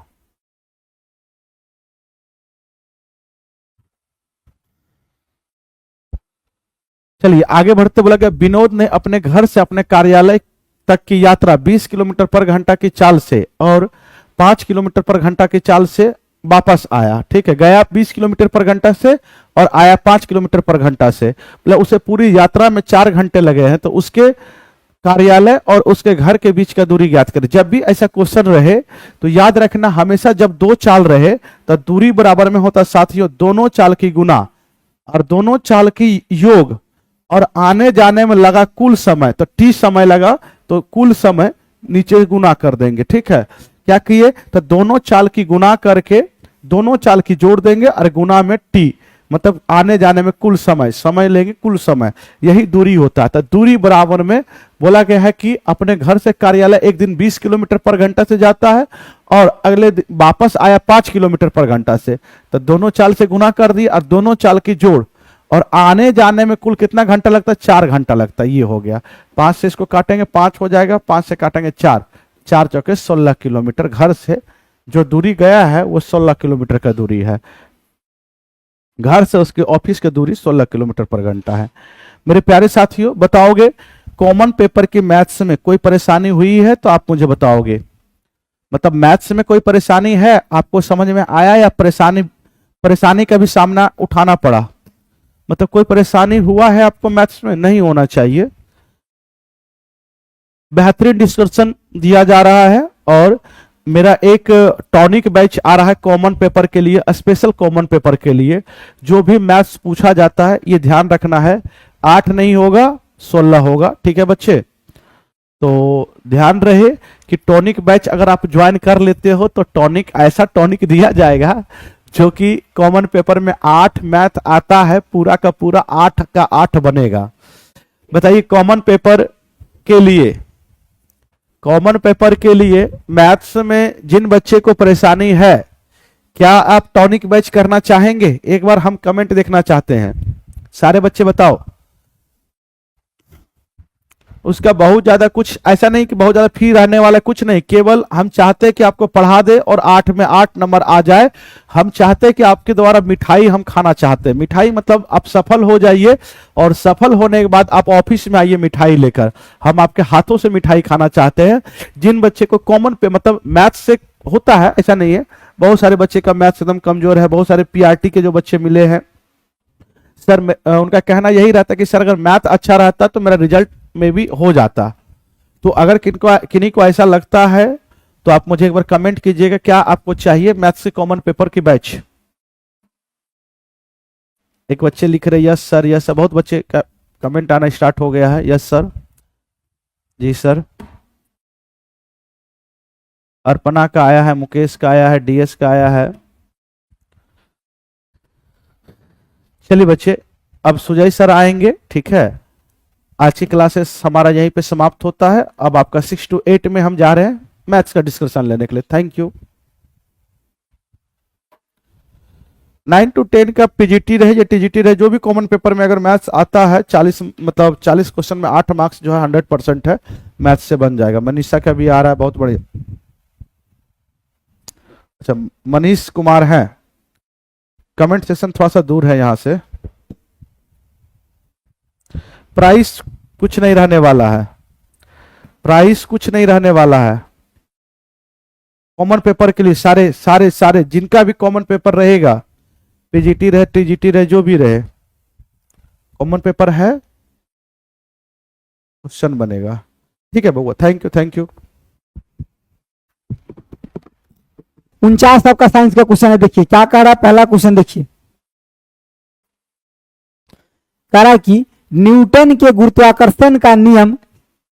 चलिए आगे बढ़ते बोला गया विनोद ने अपने घर से अपने कार्यालय तक की यात्रा 20 किलोमीटर पर घंटा की चाल से और 5 किलोमीटर पर घंटा की चाल से वापस आया। ठीक है, गया 20 किलोमीटर पर घंटा से और आया 5 किलोमीटर पर घंटा से, मतलब उसे पूरी यात्रा में 4 घंटे लगे हैं। तो उसके कार्यालय और उसके घर के बीच का दूरी ज्ञात करें। जब भी ऐसा क्वेश्चन रहे तो याद रखना हमेशा जब 2 चाल रहे तो दूरी बराबर में होता साथियों दोनों चाल की गुना और दोनों चाल की योग और आने जाने में लगा कुल समय, तो टी समय लगा तो कुल समय नीचे गुना कर देंगे। ठीक है, क्या किए तो दोनों चाल की गुना करके दोनों चाल की जोड़ देंगे और गुना में टी, मतलब आने जाने में कुल समय, समय लेंगे कुल समय, यही दूरी होता है। तो दूरी बराबर में बोला गया है कि अपने घर से कार्यालय एक दिन 20 किलोमीटर पर घंटा से जाता है और अगले दिन वापस आया 5 किलोमीटर पर घंटा से, तो दोनों चाल से गुना कर दिया और दोनों चाल की जोड़ और आने जाने में कुल कितना घंटा लगता है 4 घंटा लगता है। ये हो गया, 5 से इसको काटेंगे 5 हो जाएगा, 5 से काटेंगे 4, 4 चौके 16 किलोमीटर। घर से जो दूरी गया है वो 16 किलोमीटर का दूरी है, घर से उसके ऑफिस की दूरी 16 किलोमीटर पर घंटा है। मेरे प्यारे साथियों बताओगे कॉमन पेपर की मैथ्स में कोई परेशानी हुई है तो आप मुझे बताओगे, मतलब मैथ्स में कोई परेशानी है आपको समझ में आया या परेशानी का भी सामना उठाना पड़ा, मतलब कोई परेशानी हुआ है आपको मैथ्स में, नहीं होना चाहिए। बेहतरीन डिस्कशन दिया जा रहा है और मेरा एक टॉनिक बैच आ रहा है कॉमन पेपर के लिए, स्पेशल कॉमन पेपर के लिए। जो भी मैथ्स पूछा जाता है ये ध्यान रखना है, 8 नहीं होगा 16 होगा। ठीक है बच्चे, तो ध्यान रहे कि टॉनिक बैच अगर आप ज्वाइन कर लेते हो तो टॉनिक ऐसा टॉनिक दिया जाएगा जो कि कॉमन पेपर में 8 मैथ आता है, पूरा का पूरा 8 का 8 बनेगा। बताइए कॉमन पेपर के लिए मैथ्स में जिन बच्चे को परेशानी है क्या आप टॉनिक बैच करना चाहेंगे? एक बार हम कमेंट देखना चाहते हैं, सारे बच्चे बताओ। उसका बहुत ज्यादा कुछ ऐसा नहीं कि बहुत ज्यादा फी रहने वाला, कुछ नहीं, केवल हम चाहते हैं कि आपको पढ़ा दे और 8 में 8 नंबर आ जाए। हम चाहते हैं कि आपके द्वारा मिठाई हम खाना चाहते हैं। मिठाई मतलब आप सफल हो जाइए और सफल होने के बाद आप ऑफिस में आइए मिठाई लेकर, हम आपके हाथों से मिठाई खाना चाहते हैं। जिन बच्चे को कॉमन पे मतलब मैथ्स से होता है, ऐसा नहीं है, बहुत सारे बच्चे का मैथ्स एकदम कमजोर है, बहुत सारे पीआरटी के जो बच्चे मिले हैं सर, उनका कहना यही रहता है कि सर अगर मैथ अच्छा रहता तो मेरा रिजल्ट में भी हो जाता। तो अगर किन्हीं को ऐसा लगता है तो आप मुझे एक बार कमेंट कीजिएगा, क्या आपको चाहिए मैथ से कॉमन पेपर की बैच। एक बच्चे लिख रहे यस सर, यस सर, बहुत बच्चे का कमेंट आना स्टार्ट हो गया है। यस सर, जी सर। अर्पणा का आया है, मुकेश का आया है, डीएस का आया है। चलिए बच्चे, अब सुजय सर आएंगे, ठीक है। आज की क्लासेस हमारा यहीं पे समाप्त होता है। अब आपका 6 to 8 में हम जा रहे हैं मैथ्स का डिस्कशन लेने के लिए। Thank you. 9 to 10 का पीजीटी रहे या टीजीटी रहे, जो भी कॉमन पेपर में अगर मैथ्स आता है 40 मतलब 40 क्वेश्चन में 8 मार्क्स जो है 100% है, मैथ्स से बन जाएगा। मनीषा का भी आ रहा है, बहुत बढ़िया। अच्छा, मनीष कुमार है, कमेंट सेशन थोड़ा सा दूर है यहां से। प्राइस कुछ नहीं रहने वाला है, प्राइस कुछ नहीं रहने वाला है कॉमन पेपर के लिए। सारे सारे सारे जिनका भी कॉमन पेपर रहेगा, पीजीटी रहे टीजीटी रहे जो भी रहे, कॉमन पेपर है, क्वेश्चन बनेगा। ठीक है बउआ, थैंक यू थैंक यू। 49 आपका साइंस का क्वेश्चन है। देखिए क्या कह रहा है, पहला क्वेश्चन देखिए, कह रहा है कि न्यूटन के गुरुत्वाकर्षण का नियम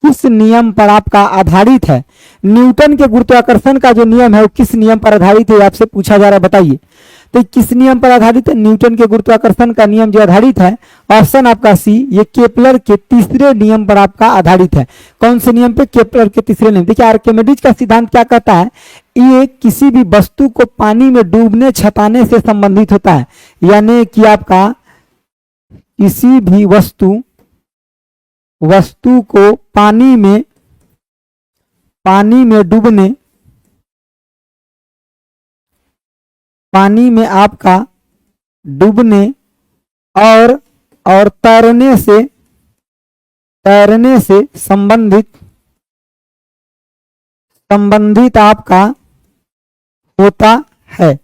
किस नियम पर आपका आधारित है। न्यूटन के गुरुत्वाकर्षण का जो नियम है वो किस नियम पर आधारित है, आपसे पूछा जा रहा है, बताइए। तो किस नियम पर आधारित है न्यूटन के गुरुत्वाकर्षण का नियम जो आधारित है, ऑप्शन आपका सी, ये केपलर के तीसरे नियम पर आपका आधारित है। कौन से नियम पे, केपलर के तीसरे नियम। देखिए आर्किमिडीज का सिद्धांत क्या कहता है, ये किसी भी वस्तु को पानी में डूबने छपाने से संबंधित होता है। यानी कि आपका किसी भी वस्तु को पानी में आपका डूबने और तैरने से संबंधित आपका होता है।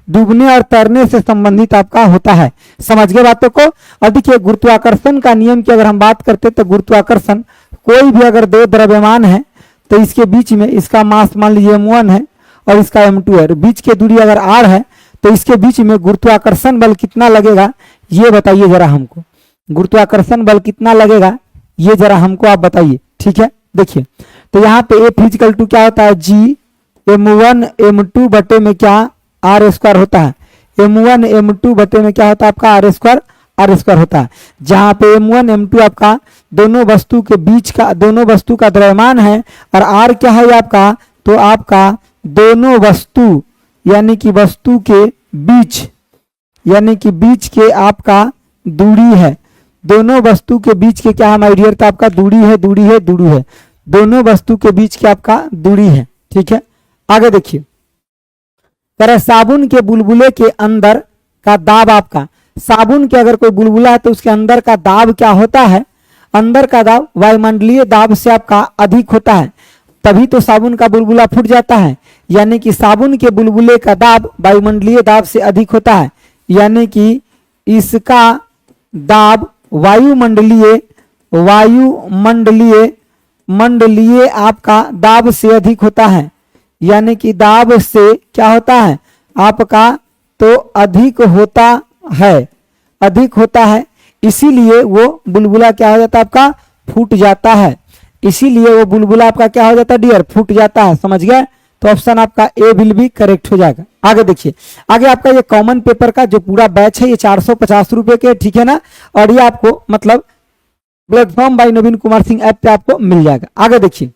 डूबने और तैरने से संबंधित आपका होता है। समझ गए बातों को। और देखिए गुरुत्वाकर्षण का नियम की अगर हम बात करते तो गुरुत्वाकर्षण, कोई भी अगर दो द्रव्यमान है तो इसके बीच में इसका मास मान लीजिए m1 है और इसका m2 है, बीच की दूरी अगर r है तो इसके बीच में गुरुत्वाकर्षण बल कितना लगेगा ये बताइए जरा हमको। गुरुत्वाकर्षण बल कितना लगेगा ये जरा हमको आप बताइए, ठीक है। देखिए तो यहाँ पे F इक्वल टू क्या होता है, G m1 m2 बटे में क्या आर स्क्वायर होता है। m1 m2 बटे में क्या होता है आपका आर स्क्वायर होता है। जहां पे m1 m2 आपका दोनों वस्तु का द्रव्यमान है और r क्या है आपका, तो आपका दोनों वस्तु यानी कि वस्तु के बीच के आपका दूरी है। दोनों वस्तु के बीच के क्या है माय डियर, तो आपका दूरी है। दोनों वस्तु के बीच के आपका दूरी है, ठीक है। आगे देखिए, तरह साबुन के बुलबुले के अंदर का दाब आपका, साबुन के अगर कोई बुलबुला है तो उसके अंदर का दाब क्या होता है, अंदर का दाब वायुमंडलीय दाब से आपका अधिक होता है, तभी तो साबुन का बुलबुला फूट जाता है। यानी कि साबुन के बुलबुले का दाब वायुमंडलीय दाब से अधिक होता है, यानी कि इसका दाब वायुमंडलीय आपका दाब से अधिक होता है। यानी कि दाब से क्या होता है आपका, तो अधिक होता है, इसीलिए वो बुलबुला क्या हो जाता है आपका, फूट जाता है। इसीलिए वो बुलबुला आपका क्या हो जाता है डियर, फूट जाता है। समझ गए, तो ऑप्शन आपका ए विल भी करेक्ट हो जाएगा। आगे देखिए, आगे आपका ये कॉमन पेपर का जो पूरा बैच है ये 450 रुपए के, ठीक है ना। और ये आपको मतलब प्लेटफॉर्म बाय नवीन कुमार सिंह ऐप पे आपको मिल जाएगा। आगे देखिए,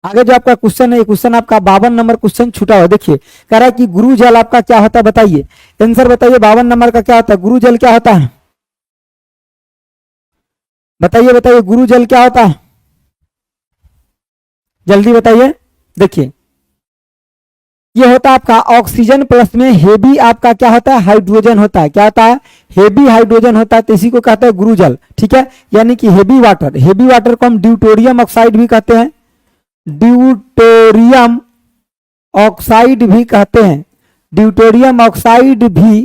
आगे जो आपका क्वेश्चन है, ये क्वेश्चन आपका 52 नंबर क्वेश्चन छूटा हुआ। देखिए कह रहा है कि गुरु जल आपका क्या होता है, बताइए आंसर बताइए। 52 नंबर का क्या होता है, गुरु जल क्या होता है, बताइए बताइए, गुरु जल क्या होता है? जल्दी बताइए। देखिए ये होता है आपका ऑक्सीजन प्लस में हेवी आपका क्या होता है? हाइड्रोजन होता है। क्या होता है? हेवी हाइड्रोजन होता है, तो इसी को कहते हैं गुरु जल। ठीक है, यानी कि हेवी वाटर। हेवी वाटर को हम ड्यूटोरियम ऑक्साइड भी कहते हैं, ड्यूटोरियम ऑक्साइड भी कहते हैं, ड्यूटोरियम ऑक्साइड भी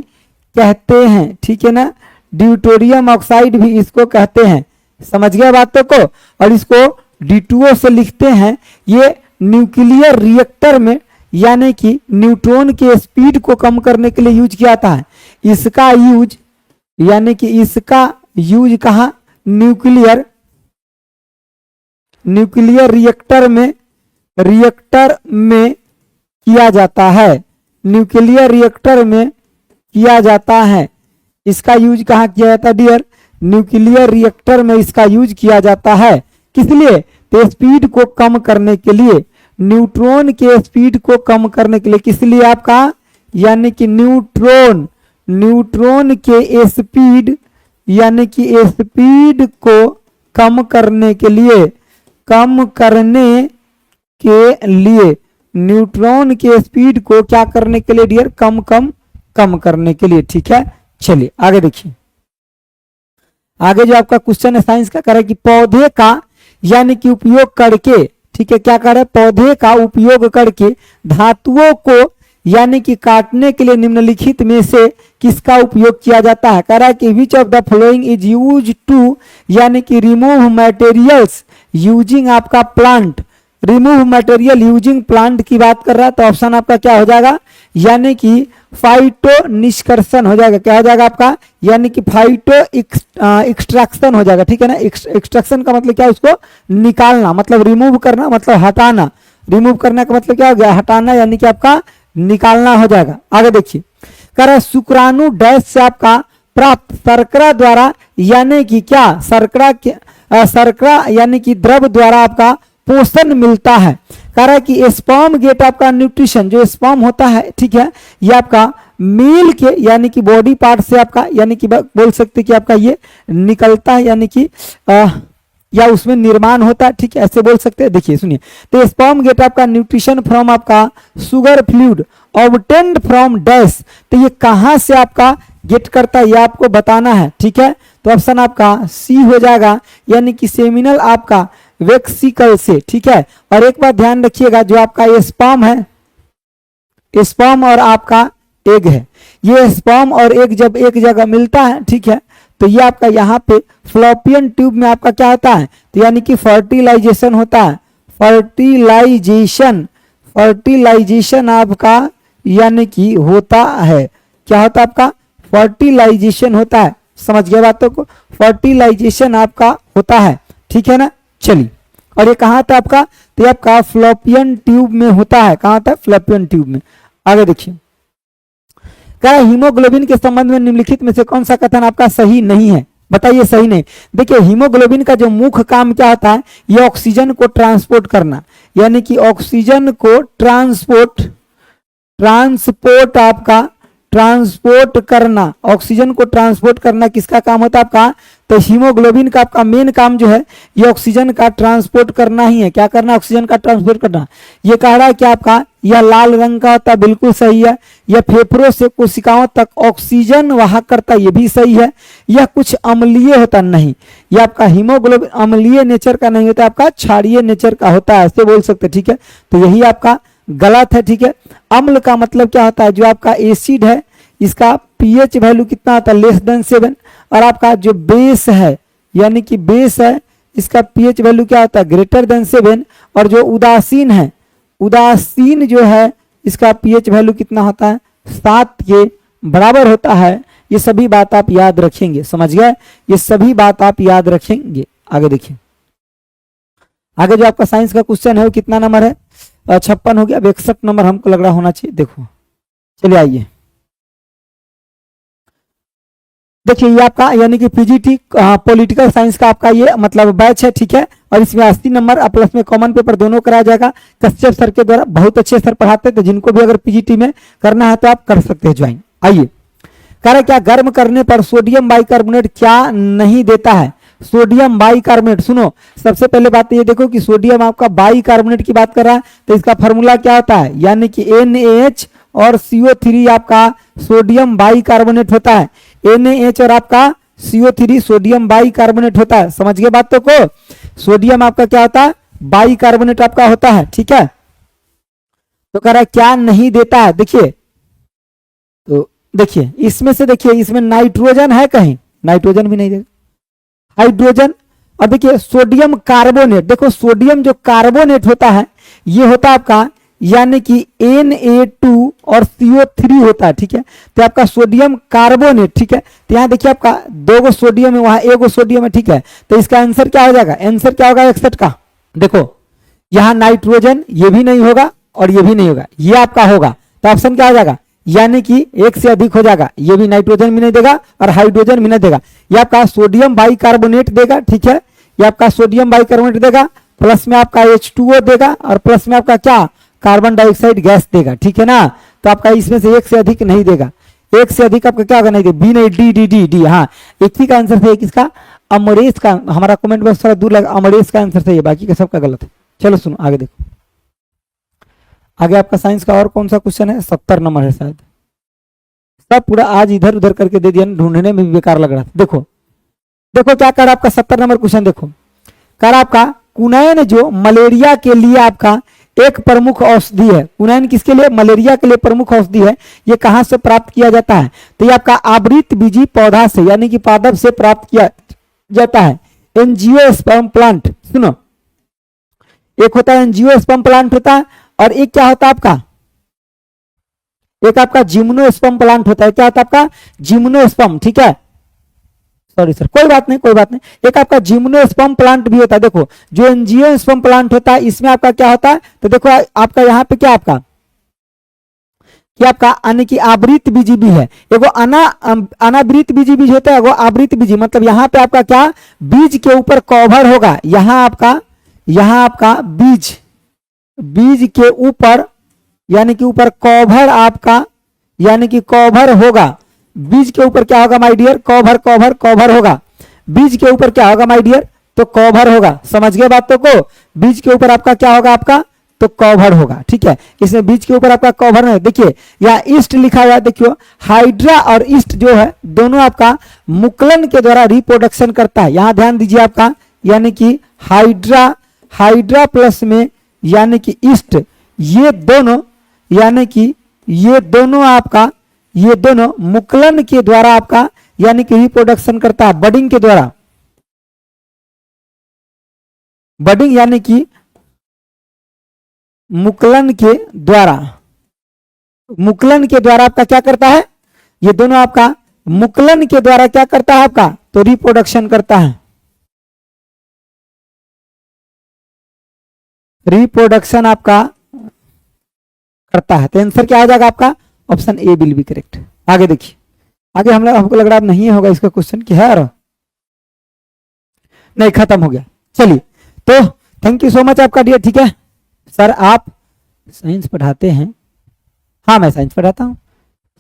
कहते हैं। ठीक है ना, ड्यूटोरियम ऑक्साइड भी इसको कहते हैं। समझ गए बातों को? और इसको D2O से लिखते हैं। ये न्यूक्लियर रिएक्टर में यानी कि न्यूट्रॉन के स्पीड को कम करने के लिए यूज किया जाता है। इसका यूज यानी कि इसका यूज कहाँ? न्यूक्लियर रिएक्टर में किया जाता है। न्यूक्लियर रिएक्टर में किया जाता है। इसका यूज कहाँ किया जाता है डियर? न्यूक्लियर रिएक्टर में इसका यूज किया जाता है। किस लिए? तो स्पीड को कम करने के लिए, न्यूट्रॉन के स्पीड को कम करने के लिए। किस लिए आपका? यानी कि न्यूट्रॉन के स्पीड यानी कि स्पीड को कम करने के लिए, न्यूट्रॉन के स्पीड को क्या करने के लिए डियर? कम करने के लिए। ठीक है, चलिए आगे देखिए। आगे जो आपका क्वेश्चन है साइंस का, कह रहा है कि पौधे का यानी कि उपयोग करके, ठीक है, क्या कर रहा है? पौधे का उपयोग करके धातुओं को यानी कि काटने के लिए निम्नलिखित में से किसका उपयोग किया जाता है? कह रहा है कि which of the following is use to यानी कि रिमूव मटेरियल्स यूजिंग आपका plant. Remove material using plant की बात कर रहा है, तो ऑप्शन आपका क्या हो जाएगा? यानी कि फाइटो निष्कर्षण हो जाएगा। क्या हो जाएगा आपका? यानी कि फाइटो एक्सट्रैक्शन हो जाएगा। ठीक है ना, एक्सट्रैक्शन का मतलब क्या? उसको निकालना, मतलब रिमूव करना, मतलब हटाना। रिमूव करने का मतलब क्या हो गया? हटाना, यानी कि आपका निकालना हो जाएगा। आगे देखिए, कह रहा है शुक्राणु डैश से आपका प्राप्त शर्करा द्वारा यानी कि क्या? शर्करा यानी कि द्रव द्वारा आपका पोषण मिलता है। कह रहा है कि स्पर्म गेट आपका न्यूट्रिशन, जो स्पर्म होता है, ठीक है, ये आपका मेल के यानी कि बॉडी पार्ट से आपका यानी कि बोल सकते कि आपका ये निकलता है, यानी कि या उसमें निर्माण होता है। ठीक है, ऐसे बोल सकते हैं। देखिए सुनिए, तो स्पर्म गेट आपका न्यूट्रिशन फ्रॉम आपका sugar fluid obtained from dash, तो ये कहाँ से आपका गेट करता है ये आपको बताना है। ठीक है, तो ऑप्शन आपका सी हो जाएगा, यानी कि सेमिनल आपका वेक्सिकल से। ठीक है, और एक बात ध्यान रखिएगा, जो आपका ये स्पर्म है, स्पर्म और आपका एग है, ये स्पर्म और एग जब एक जगह मिलता है, ठीक है, तो ये आपका यहाँ पे फ्लोपियन ट्यूब में आपका क्या होता है? तो यानी कि फर्टिलाइजेशन होता है। फर्टिलाइजेशन आपका यानी कि होता है। क्या होता है आपका? फर्टिलाइजेशन होता है। समझ गए बातों को? फर्टिलाइजेशन आपका होता है। ठीक है ना, चलिए। और ये कहाँ था आपका? तो ये आपका फ्लोपियन ट्यूब में होता है। कहाँ था? फ्लोपियन ट्यूब में। आगे देखिए, क्या हीमोग्लोबिन के संबंध में निम्नलिखित में से कौन सा कथन आपका सही नहीं है? बताइए सही नहीं। देखिए हीमोग्लोबिन का जो मुख्य काम क्या होता है? ये ऑक्सीजन को ट्रांसपोर्ट करना, यानी कि ऑक्सीजन को ट्रांसपोर्ट करना, ऑक्सीजन को ट्रांसपोर्ट करना किसका काम होता है आपका? तो हीमोग्लोबिन का आपका मेन काम जो है ये ऑक्सीजन का ट्रांसपोर्ट करना ही है। क्या करना? ऑक्सीजन का ट्रांसपोर्ट करना। ये कह रहा है कि आपका यह लाल रंग का होता है, बिल्कुल सही है। यह फेफड़ों से कोशिकाओं तक ऑक्सीजन वाहक करता है, ये भी सही है। यह कुछ अम्लीय होता नहीं, यह आपका हीमोग्लोबिन अम्लीय नेचर का नहीं होता, आपका क्षारीय नेचर का होता है, ऐसे बोल सकते। ठीक है, तो यही आपका गलत है। ठीक है, अम्ल का मतलब क्या होता है? जो आपका एसिड है इसका पीएच वैल्यू कितना होता है? <7। और आपका जो बेस है यानी कि बेस है इसका पीएच वैल्यू क्या होता है? <7। और जो उदासीन है, उदासीन जो है इसका पीएच वैल्यू कितना होता है? 7 के बराबर होता है। ये सभी बात आप याद रखेंगे। समझ गए? ये सभी बात आप याद रखेंगे। आगे देखिए, आगे जो आपका साइंस का क्वेश्चन है वो कितना नंबर है? 56 हो गया। अब 61 नंबर हमको लग रहा होना चाहिए। देखो चलिए आइए, देखिए ये आपका यानी कि पीजीटी पॉलिटिकल साइंस का आपका ये मतलब बैच है। ठीक है, और इसमें 80 नंबर प्लस में कॉमन पेपर दोनों कराया जाएगा कश्यप सर के द्वारा। बहुत अच्छे सर पढ़ाते हैं, तो जिनको भी अगर पीजीटी में करना है तो आप कर सकते हैं ज्वाइन। आइए, कह रहे क्या गर्म करने पर सोडियम बाइकार्बोनेट क्या नहीं देता है? Sodium bicarbonate. सुनो, सबसे पहले बात ये देखो कि सोडियम आपका बाइकार्बोनेट की बात कर रहा है, तो इसका फॉर्मूला क्या होता है, यानी कि NaH और CO3 आपका सोडियम बाइकार्बोनेट होता है। NaH और आपका CO3 सोडियम बाइकार्बोनेट होता है। समझ गए बातों को? सोडियम आपका क्या होता है, बाइकार्बोनेट आपका होता है। ठीक है, तो कह रहा है क्या नहीं देता है। देखिए, तो देखिए इसमें से, देखिए इसमें नाइट्रोजन है कहीं, नाइट्रोजन भी नहीं देगा, हाइड्रोजन। और देखिए सोडियम कार्बोनेट, देखो सोडियम जो कार्बोनेट होता है ये होता है आपका यानी कि Na2 और CO3 होता है। ठीक है, तो आपका सोडियम कार्बोनेट। ठीक है, तो यहाँ देखिए आपका 2 गो सोडियम है, वहां 1 गो सोडियम है। ठीक है, तो इसका आंसर क्या हो जाएगा, आंसर क्या होगा 61 का। देखो यहाँ नाइट्रोजन ये भी नहीं होगा और ये भी नहीं होगा, ये आपका होगा, तो ऑप्शन क्या हो जाएगा, यानी कि 1 से अधिक हो जाएगा। ये भी नाइट्रोजन भी नहीं देगा और हाइड्रोजन भी नहीं देगा, ये आपका सोडियम बाइकार्बोनेट देगा। ठीक है, ये आपका सोडियम बाइकार्बोनेट देगा, प्लस में आपका H2O देगा और प्लस में आपका क्या, कार्बन डाइऑक्साइड गैस देगा। ठीक है ना, तो आपका इसमें से 1 से अधिक नहीं देगा। 1 से अधिक आपका क्या होगा, नहीं देगा, बी नहीं, डी डी डी डी। हाँ, एक ही का आंसर सही है, किसका, अमरेश का। हमारा कमेंट बॉक्स थोड़ा दूर लगा, अमरेश का आंसर सही है, बाकी का सबका गलत है। चलो सुनो आगे देखो, आगे आपका साइंस का और कौन सा क्वेश्चन है, 70 नंबर है शायद। सब पूरा आज इधर उधर करके दे दिया, ढूंढने में भी बेकार लग रहा था। देखो देखो क्या कर आपका 70 नंबर क्वेश्चन देखो, कर आपका कुनैन जो मलेरिया के लिए आपका एक प्रमुख औषधि है। कुनैन किसके लिए, मलेरिया के लिए प्रमुख औषधि है। ये कहां से प्राप्त किया जाता है, तो ये आपका आवृत बीजी पौधा से यानी कि पादप से प्राप्त किया जाता है। एंजियोस्पर्म प्लांट, सुनो एक होता है एंजियोस्पर्म प्लांट होता है, और एक क्या होता है आपका, एक आपका जिम्नोस्पर्म प्लांट होता है। क्या होता है आपका, जिम्नोस्पर्म। ठीक है, सॉरी सर, कोई बात नहीं कोई बात नहीं, एक आपका जिम्नोस्पर्म प्लांट भी होता है। देखो जो एंजियोस्पर्म प्लांट होता है इसमें आपका क्या होता है, तो देखो आपका यहाँ पे क्या आपका, क्या आपका यानी कि आवृत बीजी भी है। एगो अनावृत बीजी बीज होता है, एगो आवृत बीजी, मतलब यहाँ पे आपका क्या, बीज के ऊपर कवर होगा। यहाँ आपका बीज के ऊपर यानी कि ऊपर कवर आपका यानी कि कवर होगा। बीज के ऊपर क्या होगा माय डियर, कवर होगा। बीज के ऊपर क्या होगा माय डियर, तो कवर होगा। समझ गए बातों को, बीज के ऊपर आपका क्या होगा, आपका तो कवर होगा। ठीक है, इसमें बीज के ऊपर आपका कवर नहीं। देखिए यहाँ ईस्ट लिखा हुआ है, देखियो हाइड्रा और ईस्ट जो है दोनों आपका मुकुलन के द्वारा रिप्रोडक्शन करता है। यहाँ ध्यान दीजिए आपका, यानी कि हाइड्रा प्लस में यानी कि ईस्ट, ये दोनों यानी कि ये दोनों मुकुलन के द्वारा आपका यानी कि रिप्रोडक्शन करता है, बडिंग के द्वारा। बडिंग यानी कि मुकुलन के द्वारा आपका क्या करता है, ये दोनों आपका मुकुलन के द्वारा क्या करता है आपका, तो रिप्रोडक्शन करता है। रिप्रोडक्शन आपका करता है, तो आंसर क्या आ जाएगा आपका, option A will be correct. आगे देखिए, आगे हमको लग रहा है नहीं होगा इसका क्वेश्चन की है, नहीं खत्म हो गया। चलिए तो थैंक यू सो मच आपका डियर। ठीक है सर, आप साइंस पढ़ाते हैं? हाँ मैं साइंस पढ़ाता हूँ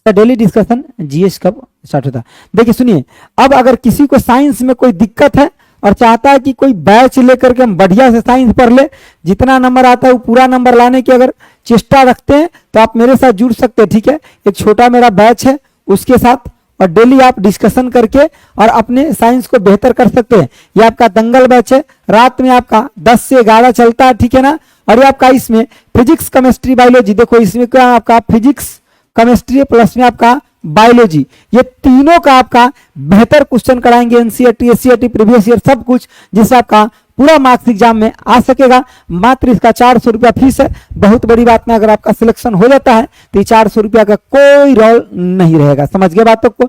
सर। डेली डिस्कशन जीएस कब स्टार्ट होता है, देखिए सुनिए, अब अगर किसी को साइंस में कोई दिक्कत है और चाहता है कि कोई बैच लेकर के हम बढ़िया से साइंस पढ़ ले, जितना नंबर आता है वो पूरा नंबर लाने की अगर चेष्टा रखते हैं तो आप मेरे साथ जुड़ सकते हैं। ठीक है, एक छोटा मेरा बैच है उसके साथ, और डेली आप डिस्कशन करके और अपने साइंस को बेहतर कर सकते हैं। ये आपका दंगल बैच है, रात में आपका 10 से 11 चलता है। ठीक है ना, और ये आपका इसमें फिजिक्स केमिस्ट्री बायोलॉजी, देखो इसमें क्या आपका फिजिक्स केमिस्ट्री प्लस में आपका बायोलॉजी, ये तीनों का आपका बेहतर क्वेश्चन कराएंगे, एनसीईआरटी एससीईआरटी प्रीवियस ईयर सब कुछ, जिससे आपका पूरा मार्क्स एग्जाम में आ सकेगा। मात्र इसका 400 रुपया फीस है। बहुत बड़ी बात में अगर आपका सिलेक्शन हो जाता है तो ये 400 रुपया का कोई रोल नहीं रहेगा। समझ गए बातों को।